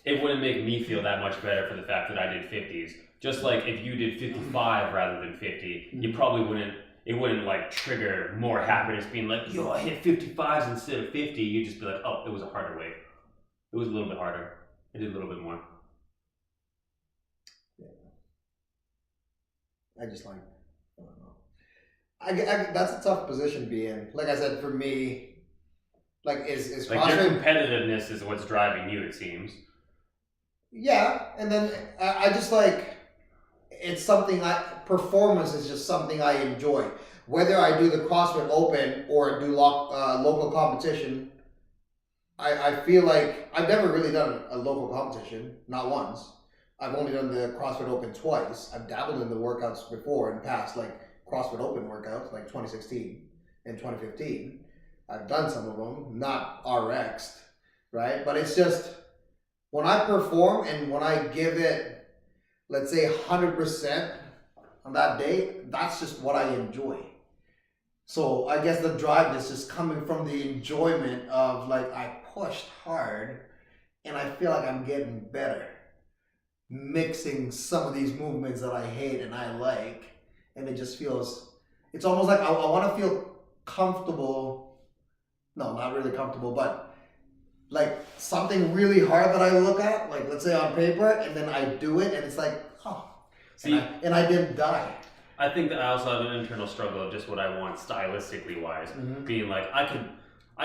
It wouldn't make me feel that much better for the fact that I did 50s. Just like if you did 55 rather than 50, you probably wouldn't. It wouldn't like trigger more happiness being like, yo, I hit 55s instead of 50. You'd just be like, oh, it was a harder weight. It was a little bit harder. I did a little bit more. Yeah. I just like, I don't know. That's a tough position to be in. Like I said, for me, like is like CrossFit, your competitiveness is what's driving you, it seems. Yeah, and then I just like, it's something performance is just something I enjoy. Whether I do the CrossFit Open or do local competition, I feel like I've never really done a local competition, not once. I've only done the CrossFit Open twice. I've dabbled in the workouts before in past, like CrossFit Open workouts, like 2016 and 2015. I've done some of them, not RX'd, right? But it's just, when I perform and when I give it, let's say 100% on that day, that's just what I enjoy. So I guess the drive is just coming from the enjoyment of like, I pushed hard and I feel like I'm getting better mixing some of these movements that I hate and I like, and it just feels, it's almost like I want to feel comfortable. No, not really comfortable, but like something really hard that I look at, like let's say on paper, and then I do it, and it's like, oh, See, and I didn't die. I think that I also have an internal struggle of just what I want stylistically wise, being like I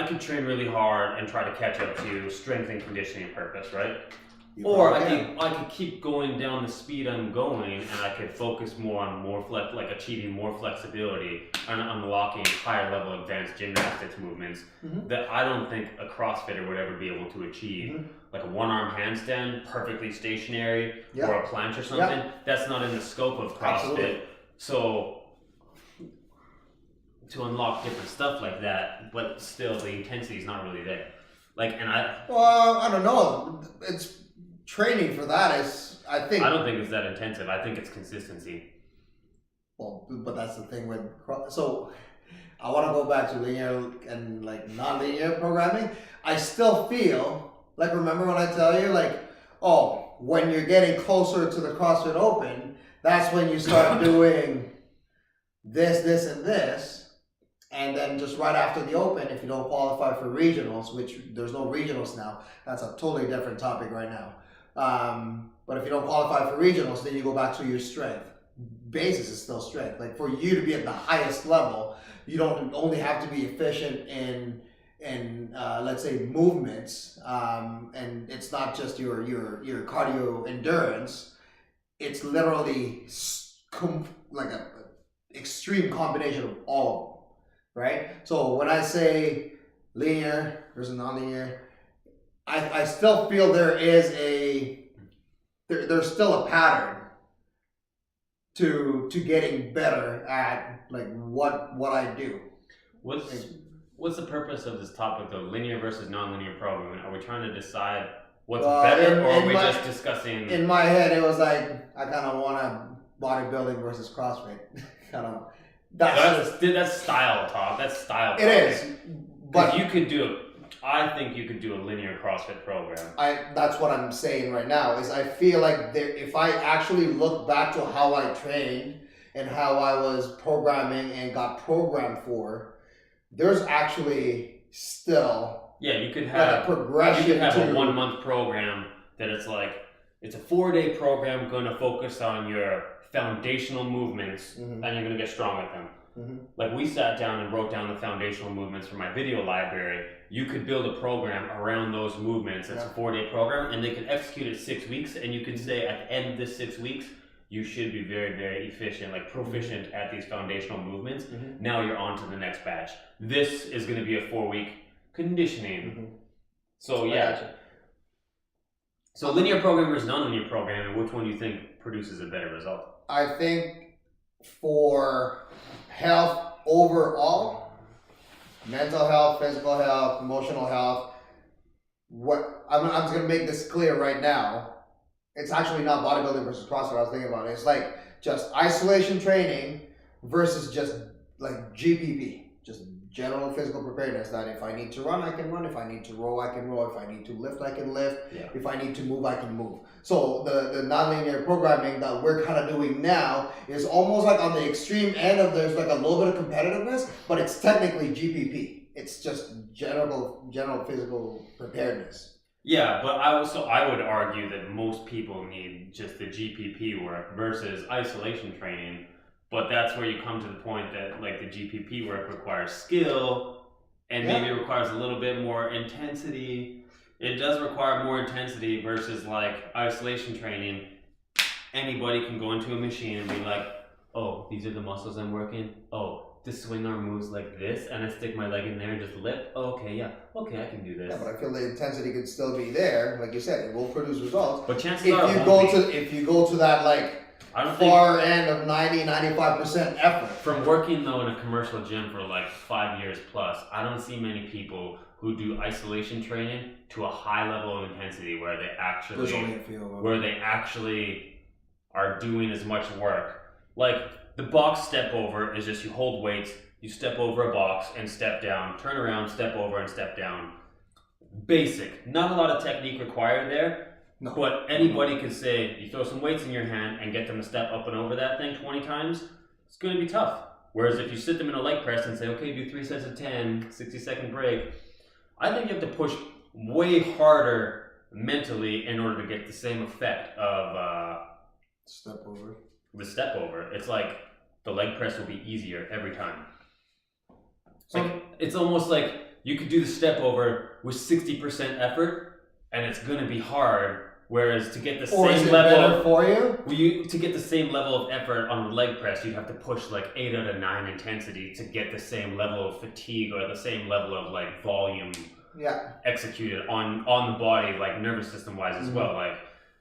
could train really hard and try to catch up to strength and conditioning purpose, right? Or I could keep going down the speed I'm going, and I could focus more on like achieving more flexibility and unlocking higher level advanced gymnastics movements that I don't think a CrossFitter would ever be able to achieve. Like a one-arm handstand, perfectly stationary, or a planche or something. That's not in the scope of CrossFit. Absolutely. So to unlock different stuff like that, but still the intensity is not really there. Like, and I don't know. It's training for that is, I think. I don't think it's that intensive. I think it's consistency. Well, but that's the thing with, so I want to go back to linear and like non-linear programming. I still feel like, remember when I tell you like, oh, when you're getting closer to the CrossFit Open, that's when you start doing this, and this. And then just right after the Open, if you don't qualify for regionals, which there's no regionals now, that's a totally different topic right now. But if you don't qualify for regionals, then you go back to your strength. Basis is still strength. Like for you to be at the highest level, you don't only have to be efficient in let's say movements, and it's not just your cardio endurance. It's literally like a extreme combination of all of them. Right? So when I say linear versus non-linear, I still feel there's still a pattern to getting better at like what I do. What's the purpose of this topic though? Linear versus non-linear programming? Are we trying to decide what's better, or are we just discussing? In my head, it was like I kind of want to bodybuilding versus CrossFit. kind of. That's style talk. That's style talk. It is, but you could do. I think you could do a linear CrossFit program. That's what I'm saying right now. Is I feel like if I actually look back to how I trained and how I was programming and got programmed for, there's actually still you could have like a progression. You could have a 1 month program that it's like it's a 4-day program going to focus on your foundational movements, and you're going to get strong at them. Like we sat down and wrote down the foundational movements for my video library. You could build a program around those movements. It's a 4-day program, and they could execute it 6 weeks. And you can say at the end of this 6 weeks, you should be very, very efficient, like proficient at these foundational movements. Now you're on to the next batch. This is going to be a 4-week conditioning. So yeah. So linear programming versus non-linear programming, which one do you think produces a better result? I think for health overall, mental health, physical health, emotional health, I'm just going to make this clear right now. It's actually not bodybuilding versus CrossFit I was thinking about. It's like just isolation training versus just like GPP, just general physical preparedness, that if I need to run, I can run. If I need to row, I can row. If I need to lift, I can lift. If I need to move, I can move. So the nonlinear programming that we're kind of doing now is almost like on the extreme end of there's like a little bit of competitiveness, but it's technically GPP. It's just general physical preparedness. Yeah, but I would argue that most people need just the GPP work versus isolation training. But that's where you come to the point that like the GPP work requires skill and maybe it requires a little bit more intensity. It does require more intensity versus like isolation training. Anybody can go into a machine and be like, oh, these are the muscles I'm working. Oh, the swing arm moves like this, and I stick my leg in there and just lift. Oh, okay, I can do this. Yeah, but I feel the intensity could still be there. Like you said, it will produce results. But chances if are you go to that like far end of 90-95% effort. From working though in a commercial gym for like 5 years plus, I don't see many people who do isolation training to a high level of intensity where they actually There's only a few of them. where they actually are doing as much work. Like the box step over is just you hold weights, you step over a box and step down, turn around, step over and step down. basic. Not a lot of technique required there, No. but anybody could say, you throw some weights in your hand and get them to step up and over that thing 20 times, it's going to be tough. Whereas if you sit them in a leg press and say, okay, do 3 sets of 10, 60-second break, I think you have to push way harder mentally in order to get the same effect of Step over. the step over. It's like the leg press will be easier every time. Like, it's almost like you could do the step over with 60% effort and it's going to be hard. Whereas to get the same level for you? To get the same level of effort on the leg press, you'd have to push like 8 out of 9 intensity to get the same level of fatigue or the same level of like volume executed on the body, like nervous system wise as well. Like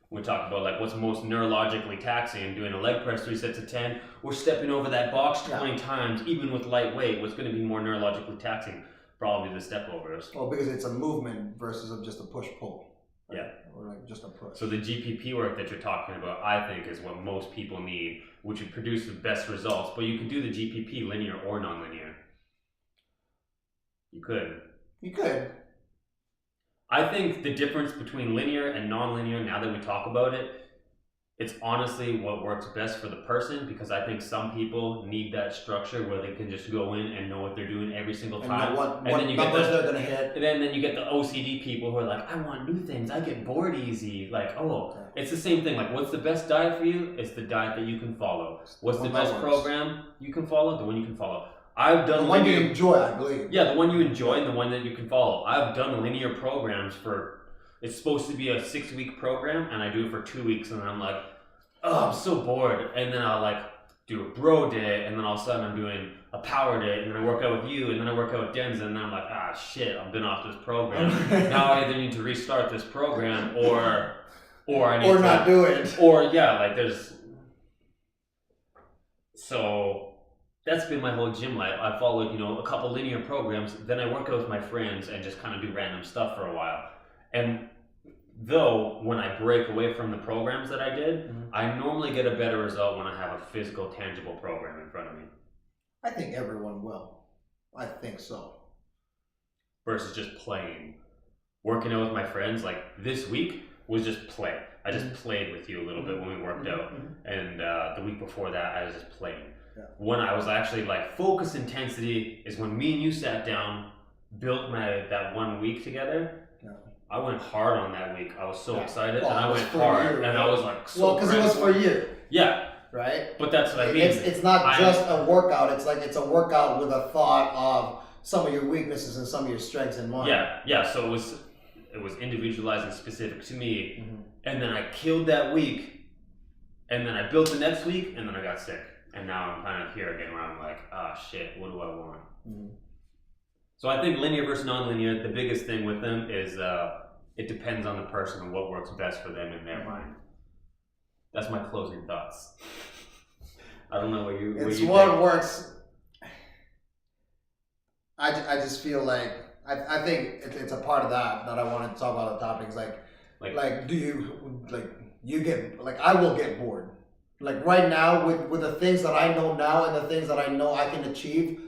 we talk about like what's most neurologically taxing, doing a leg press 3 sets of 10 or stepping over that box 20 times, even with light weight. What's going to be more neurologically taxing? Probably the step overs. Well, because it's a movement versus just a push-pull. Right? Yeah. Or like just a push. So the GPP work that you're talking about, I think, is what most people need, which would produce the best results. But you can do the GPP linear or nonlinear. You could. You could. I think the difference between linear and nonlinear, now that we talk about it, it's honestly what works best for the person, because I think some people need that structure where they can just go in and know what they're doing every single time. What then you numbers get they're going to hit. And then you get the OCD people who are like, I want new things. I get bored easy. Like, it's the same thing. Like, what's the best diet for you? It's the diet that you can follow. What's the best program you can follow? The one you can follow. I've done the one you enjoy, I believe. Yeah, the one you enjoy and the one that you can follow. I've done linear programs it's supposed to be a 6-week program, and I do it for 2 weeks, and I'm like, oh, I'm so bored. And then I'll like do a bro day, and then all of a sudden I'm doing a power day, and then I work out with you, and then I work out with Denza, and then I'm like, shit, I've been off this program. Now I either need to restart this program or I need to not do it. Or like there's. So that's been my whole gym life. I followed, a couple linear programs, then I work out with my friends and just kind of do random stuff for a while. And though when I break away from the programs that I did, I normally get a better result when I have a physical, tangible program in front of me. I think everyone will. I think so. Versus just playing. Working out with my friends, like this week was just play. I just played with you a little bit when we worked out. And the week before that, I was just playing. Yeah. When I was actually like focus intensity is when me and you sat down, built that 1 week together. Yeah. I went hard on that week. I was so excited, and I went hard, and I was like, because it was for you. Yeah. Right. But that's what I mean. It's not just a workout. It's like it's a workout with a thought of some of your weaknesses and some of your strengths in mind. Yeah. So it was individualized and specific to me, and then I killed that week, and then I built the next week, and then I got sick, and now I'm kind of here again where I'm like, shit, what do I want? So I think linear versus nonlinear, the biggest thing with them is it depends on the person and what works best for them in their mind. That's my closing thoughts. I don't know what you think. Works. I just feel like I think it's a part of that I want to talk about the topic is like do you get I will get bored. Like right now with the things that I know now and the things that I know I can achieve,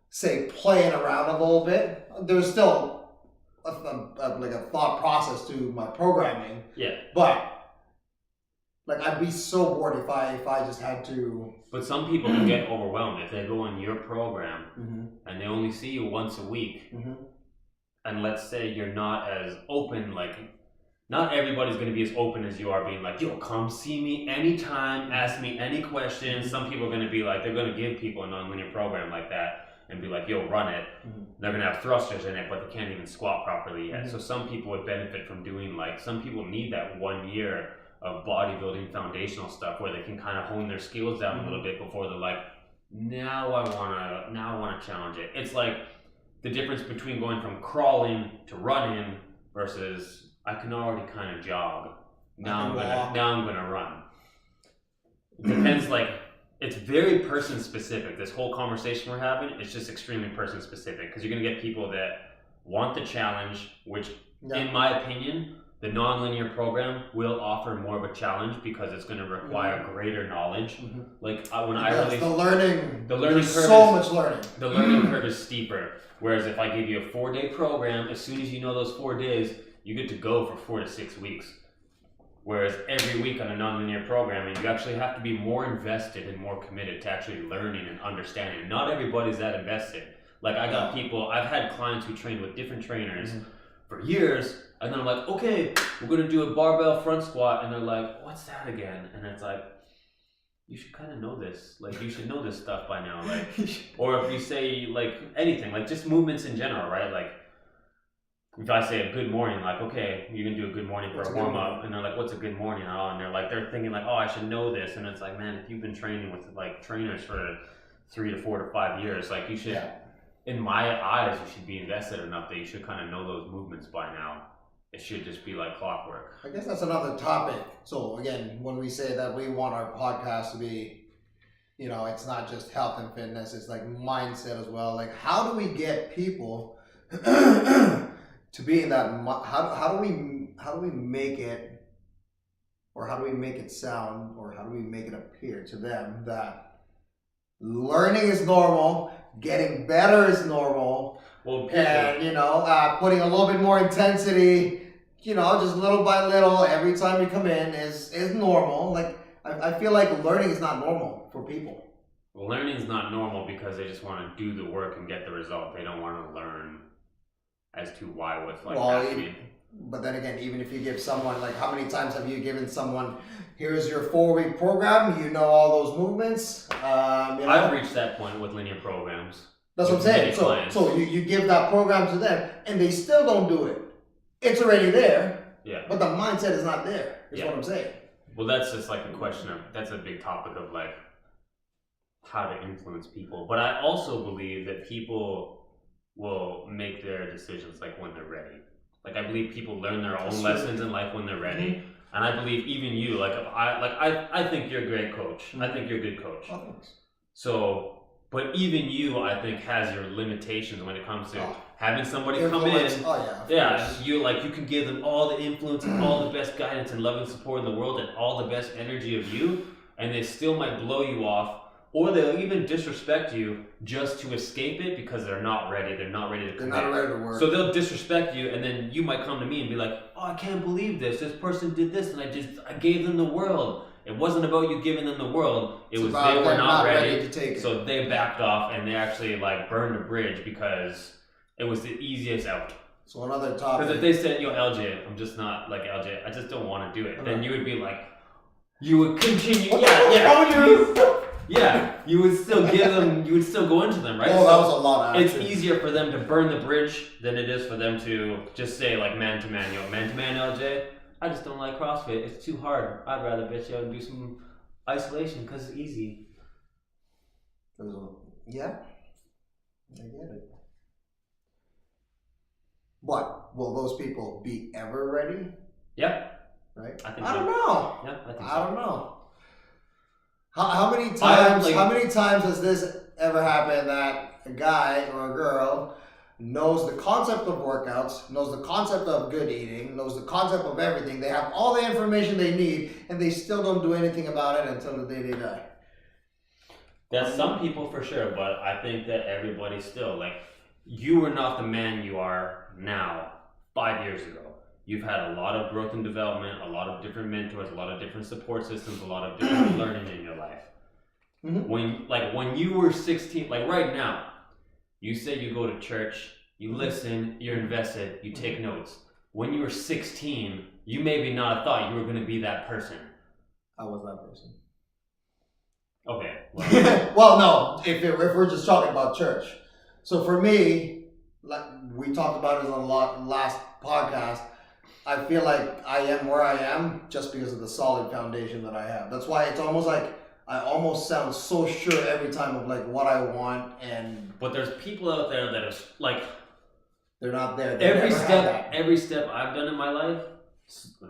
say playing around a little bit, there's still a thought process to my programming. Yeah. But I'd be so bored if I just had to. But some people can get overwhelmed if they go in your program and they only see you once a week. And let's say you're not as open, not everybody's going to be as open as you are, being like, yo, come see me anytime, ask me any questions. Some people are going to be like, they're going to give people a nonlinear program like that and be like, yo, run it. They're going to have thrusters in it, but they can't even squat properly yet. So some people would benefit from doing some people need that 1 year of bodybuilding foundational stuff where they can kind of hone their skills down a little bit before they're like, now I want to challenge it. It's like the difference between going from crawling to running versus I can already kind of jog. Now I'm gonna run. It depends. It's very person specific. This whole conversation we're having is just extremely person specific because you're gonna get people that want the challenge, which in my opinion, the nonlinear program will offer more of a challenge because it's going to require greater knowledge. When I release the learning curve so much learning. The learning curve is steeper. Whereas if I give you a 4-day program, as soon as you know those 4 days, you get to go for 4 to 6 weeks. Whereas every week on a nonlinear programming, you actually have to be more invested and more committed to actually learning and understanding. Not everybody's that invested. Like I got people, I've had clients who train with different trainers for years, and then I'm like, okay, we're gonna do a barbell front squat, and they're like, what's that again? And it's like, you should kind of know this. Like, you should know this stuff by now. Like, or if you say like anything, like just movements in general, right? Like, if I say a good morning, like, okay, you're gonna do a good morning for a warm up, and they're like, what's a good morning? Oh, and they're thinking like, oh, I should know this, and it's like, man, if you've been training with like trainers for 3 to 4 to 5 years, like you should, in my eyes, you should be invested enough that you should kind of know those movements by now. It should just be like clockwork. I guess that's another topic. So again, when we say that we want our podcast to be, you know, it's not just health and fitness, it's like mindset as well. Like, how do we get people to be in that? How do we make it, or how do we make it sound, or how do we make it appear to them that learning is normal, getting better is normal, and you know, putting a little bit more intensity, you know, just little by little every time you come in is normal. Like I feel like learning is not normal for people. Well, learning is not normal because they just want to do the work and get the result. They don't want to learn as to why what's like happening. But then again, even if you give someone, like, how many times have you given someone, here's your 4-week program, you know all those movements? You know? I've reached that point with linear programs. That's what I'm saying. So you give that program to them, and they still don't do it. It's already there, but the mindset is not there, is what I'm saying. Well, that's just like a question of, that's a big topic of like how to influence people. But I also believe that people will make their decisions like when they're ready. Like I believe people learn their own lessons in life when they're ready. And I believe even you, like I think you're a great coach. I think you're a good coach. Oh, thanks. So, but even you, I think, has your limitations when it comes to having somebody come in. You can give them all the influence and all the best guidance and loving support in the world and all the best energy of you, and they still might blow you off, or they'll even disrespect you just to escape it because they're not ready. They're not ready to commit. They're not ready to work. So they'll disrespect you, and then you might come to me and be like, "Oh, I can't believe this. This person did this, and I gave them the world." It wasn't about you giving them the world. It was they were not ready to take it. So they backed off and they actually like burned a bridge because it was the easiest out. So another topic. Because if they said, "Yo, Eljay, I'm just not like Eljay. I just don't want to do it," then you would be like, you would continue. You would still give them. You would still go into them, right? Oh, that was a lot of action. It's easier for them to burn the bridge than it is for them to just say like man to man, Eljay. I just don't like CrossFit. It's too hard. I'd rather bitch out and do some isolation because it's easy. Yeah, I get it. But will those people be ever ready? Yeah. Right? I think I don't know. Yeah, I think I don't know. How many times? How many times has this ever happened that a guy or a girl knows the concept of workouts, knows the concept of good eating, knows the concept of everything. They have all the information they need, and they still don't do anything about it until the day they die. That's some people for sure, but I think that everybody still, like, you are not the man you are now 5 years ago. You've had a lot of growth and development, a lot of different mentors, a lot of different support systems, a lot of different learning in your life. When you were 16, like right now, you say you go to church, you listen, you're invested, you take notes. When you were 16, you maybe not thought you were going to be that person. I was that person. Okay. Well, no, if we're just talking about church. So for me, like we talked about it on the last podcast, I feel like I am where I am just because of the solid foundation that I have. That's why it's almost like I almost sound so sure every time of like what I want, but there's people out there that are like they're not there. Every step I've done in my life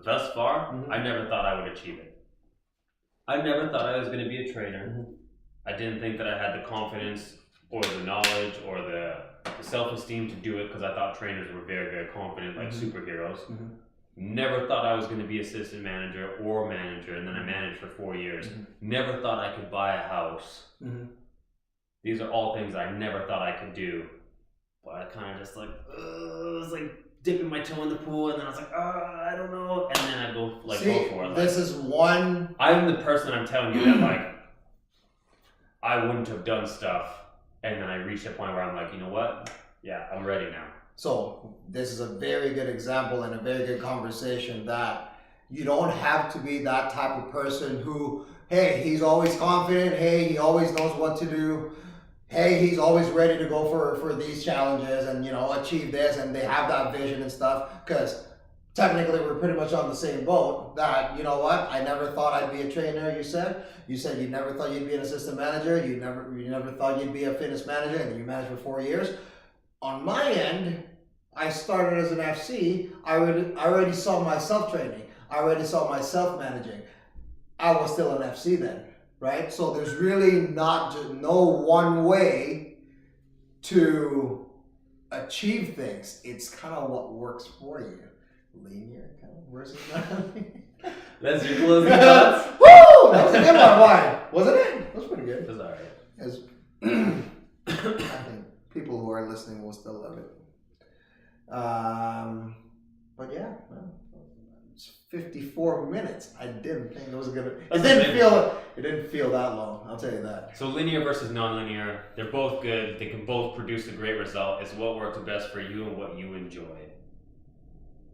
thus far, I never thought I would achieve it. I never thought I was going to be a trainer. I didn't think that I had the confidence or the knowledge or the self-esteem to do it because I thought trainers were very, very confident, like superheroes. Never thought I was going to be assistant manager or manager, and then I managed for 4 years. Never thought I could buy a house. These are all things I never thought I could do. but I kind of just like, was like dipping my toe in the pool, and then I was like, I don't know, and then I go for it. This is one. I'm the person I'm telling you that like I wouldn't have done stuff, and then I reached a point where I'm like, you know what? Yeah, I'm ready now. So this is a very good example and a very good conversation that you don't have to be that type of person who, hey, he's always confident. Hey, he always knows what to do. Hey, he's always ready to go for these challenges and, achieve this, and they have that vision and stuff. Because technically we're pretty much on the same boat that, you know what, I never thought I'd be a trainer. You said you never thought you'd be an assistant manager. You never thought you'd be a fitness manager, and then you managed for 4 years. On my end, I started as an FC. I already saw myself training. I already saw myself managing. I was still an FC then, right? So there's really no one way to achieve things. It's kind of what works for you. Linear kind of versus non-linear. That's your closing thoughts? Woo! That was a good one. Why? Wasn't it? That was pretty good. It was alright. I think people who are listening will still love it. But yeah, it's 54 minutes. I didn't think it was gonna. It didn't feel that long. I'll tell you that. So linear versus non-linear, they're both good. They can both produce a great result. It's what works best for you and what you enjoy.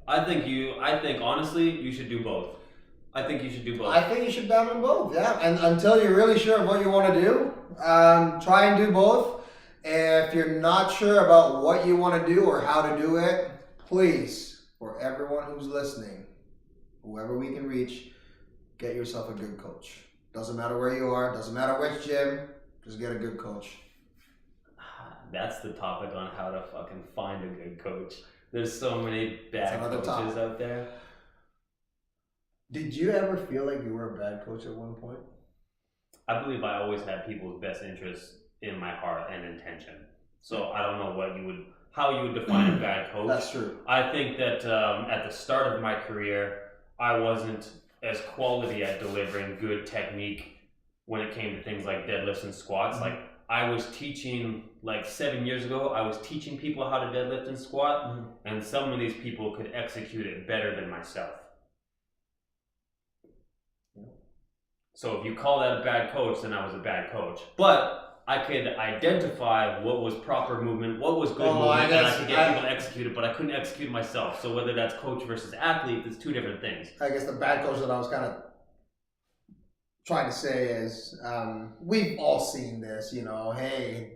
I think honestly, you should do both. I think you should do both. I think you should dabble in both. Yeah, and until you're really sure of what you want to do, try and do both. If you're not sure about what you want to do or how to do it, please, for everyone who's listening, whoever we can reach, get yourself a good coach. Doesn't matter where you are, doesn't matter which gym, just get a good coach. That's the topic on how to fucking find a good coach. There's so many bad coaches out there. Did you ever feel like you were a bad coach at one point? I believe I always had people's best interests in my heart and intention. So I don't know how you would define a bad coach. That's true. I think that at the start of my career, I wasn't as quality at delivering good technique when it came to things like deadlifts and squats. Mm-hmm. Like I was teaching, 7 years ago, I was teaching people how to deadlift and squat, mm-hmm. and some of these people could execute it better than myself. Yeah. So if you call that a bad coach, then I was a bad coach. But I could identify what was proper movement, what was good movement, and I could get people to execute it, but I couldn't execute it myself. So whether that's coach versus athlete, it's two different things. I guess the bad coach that I was kind of trying to say is, we've all seen this, hey,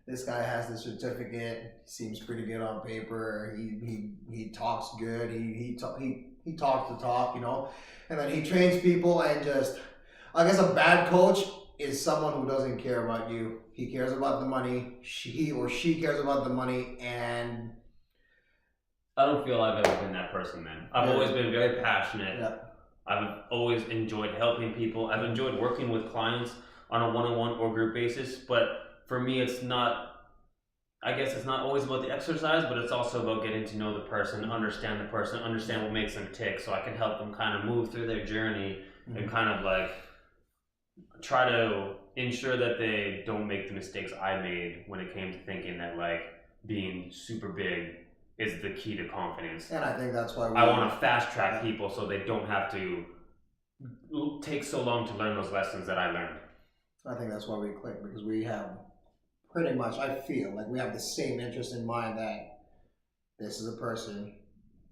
this guy has the certificate, seems pretty good on paper, he talks good, he talks the talk, and then he trains people and just, I guess a bad coach is someone who doesn't care about you. He cares about the money. He or she cares about the money, and I don't feel I've ever been that person, man. I've always been very passionate. Yeah. I've always enjoyed helping people. I've enjoyed working with clients on a one-on-one or group basis, but for me, it's not always about the exercise, but it's also about getting to know the person, understand what makes them tick, so I can help them kind of move through their journey and kind of try to ensure that they don't make the mistakes I made when it came to thinking that being super big is the key to confidence. And I think that's why I want to fast track people so they don't have to take so long to learn those lessons that I learned. I think that's why we click, because we have pretty much, I feel like we have the same interest in mind that this is a person,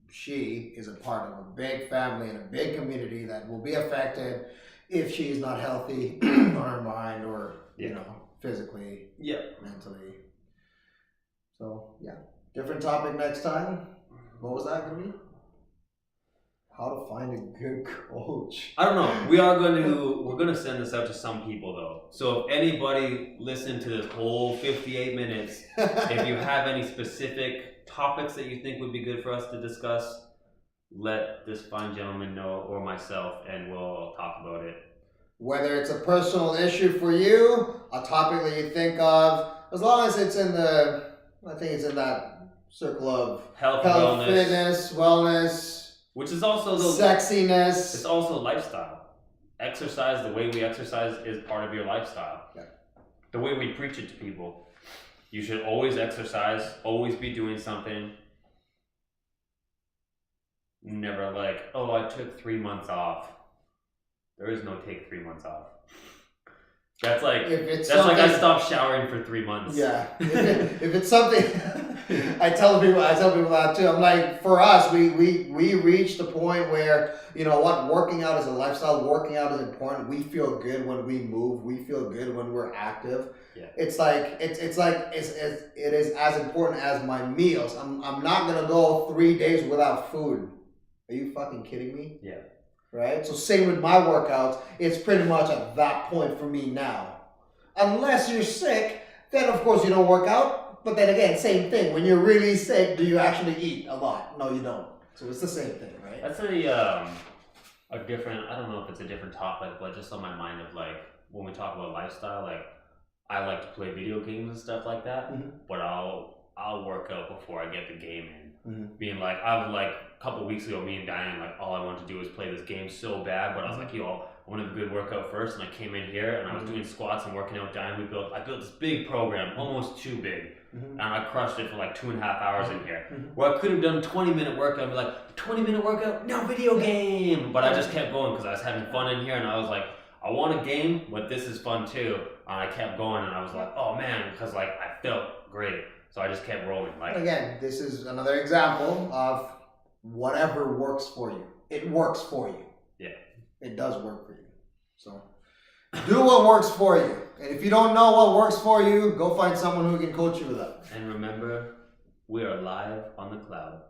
she is a part of a big family and a big community that will be affected if she is not healthy on her mind or, physically, mentally. So, different topic next time. What was that going to be? How to find a good coach. I don't know. We're going to send this out to some people though. So if anybody listened to this whole 58 minutes, if you have any specific topics that you think would be good for us to discuss, let this fine gentleman know or myself, and we'll talk about it. Whether it's a personal issue for you, a topic that you think of, as long as it's in that circle of health, fitness, wellness, which is also sexiness. It's also lifestyle. Exercise, the way we exercise is part of your lifestyle. Yeah. The way we preach it to people. You should always exercise, always be doing something. Never like, oh, I took 3 months off. There is no take 3 months off. That's like I stopped showering for 3 months. Yeah. If it's something, I tell people that too. I'm like, for us, we reached the point where, you know what, working out is a lifestyle. Working out is important. We feel good when we move. We feel good when we're active. Yeah. It is as important as my meals. I'm not gonna go 3 days without food. Are you fucking kidding me? Yeah. Right? So same with my workouts. It's pretty much at that point for me now. Unless you're sick, then of course you don't work out. But then again, same thing. When you're really sick, do you actually eat a lot? No, you don't. So it's the same thing, right? That's a different, I don't know if it's a different topic, but just on my mind of like, when we talk about lifestyle, like I like to play video games and stuff like that, but I'll work out before I get the game in. Being like, I was like, a couple weeks ago, me and Diane, like, all I wanted to do was play this game so bad, but I was like, yo, I want to have a good workout first, and I came in here, and I was doing squats and working out with Diane. I built this big program, almost too big, and I crushed it for like 2.5 hours in here, where I could have done a 20-minute workout, and be like, 20-minute workout? No, video game! But I just kept going, because I was having fun in here, and I was like, I want a game, but this is fun too, and I kept going, and I was like, oh man, because like, I felt great. So I just kept rolling. Like, again, this is another example of whatever works for you. It works for you. Yeah. It does work for you. So do what works for you. And if you don't know what works for you, go find someone who can coach you with that. And remember, we are live on the cloud.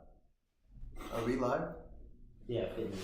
Are we live? Yeah, fitness.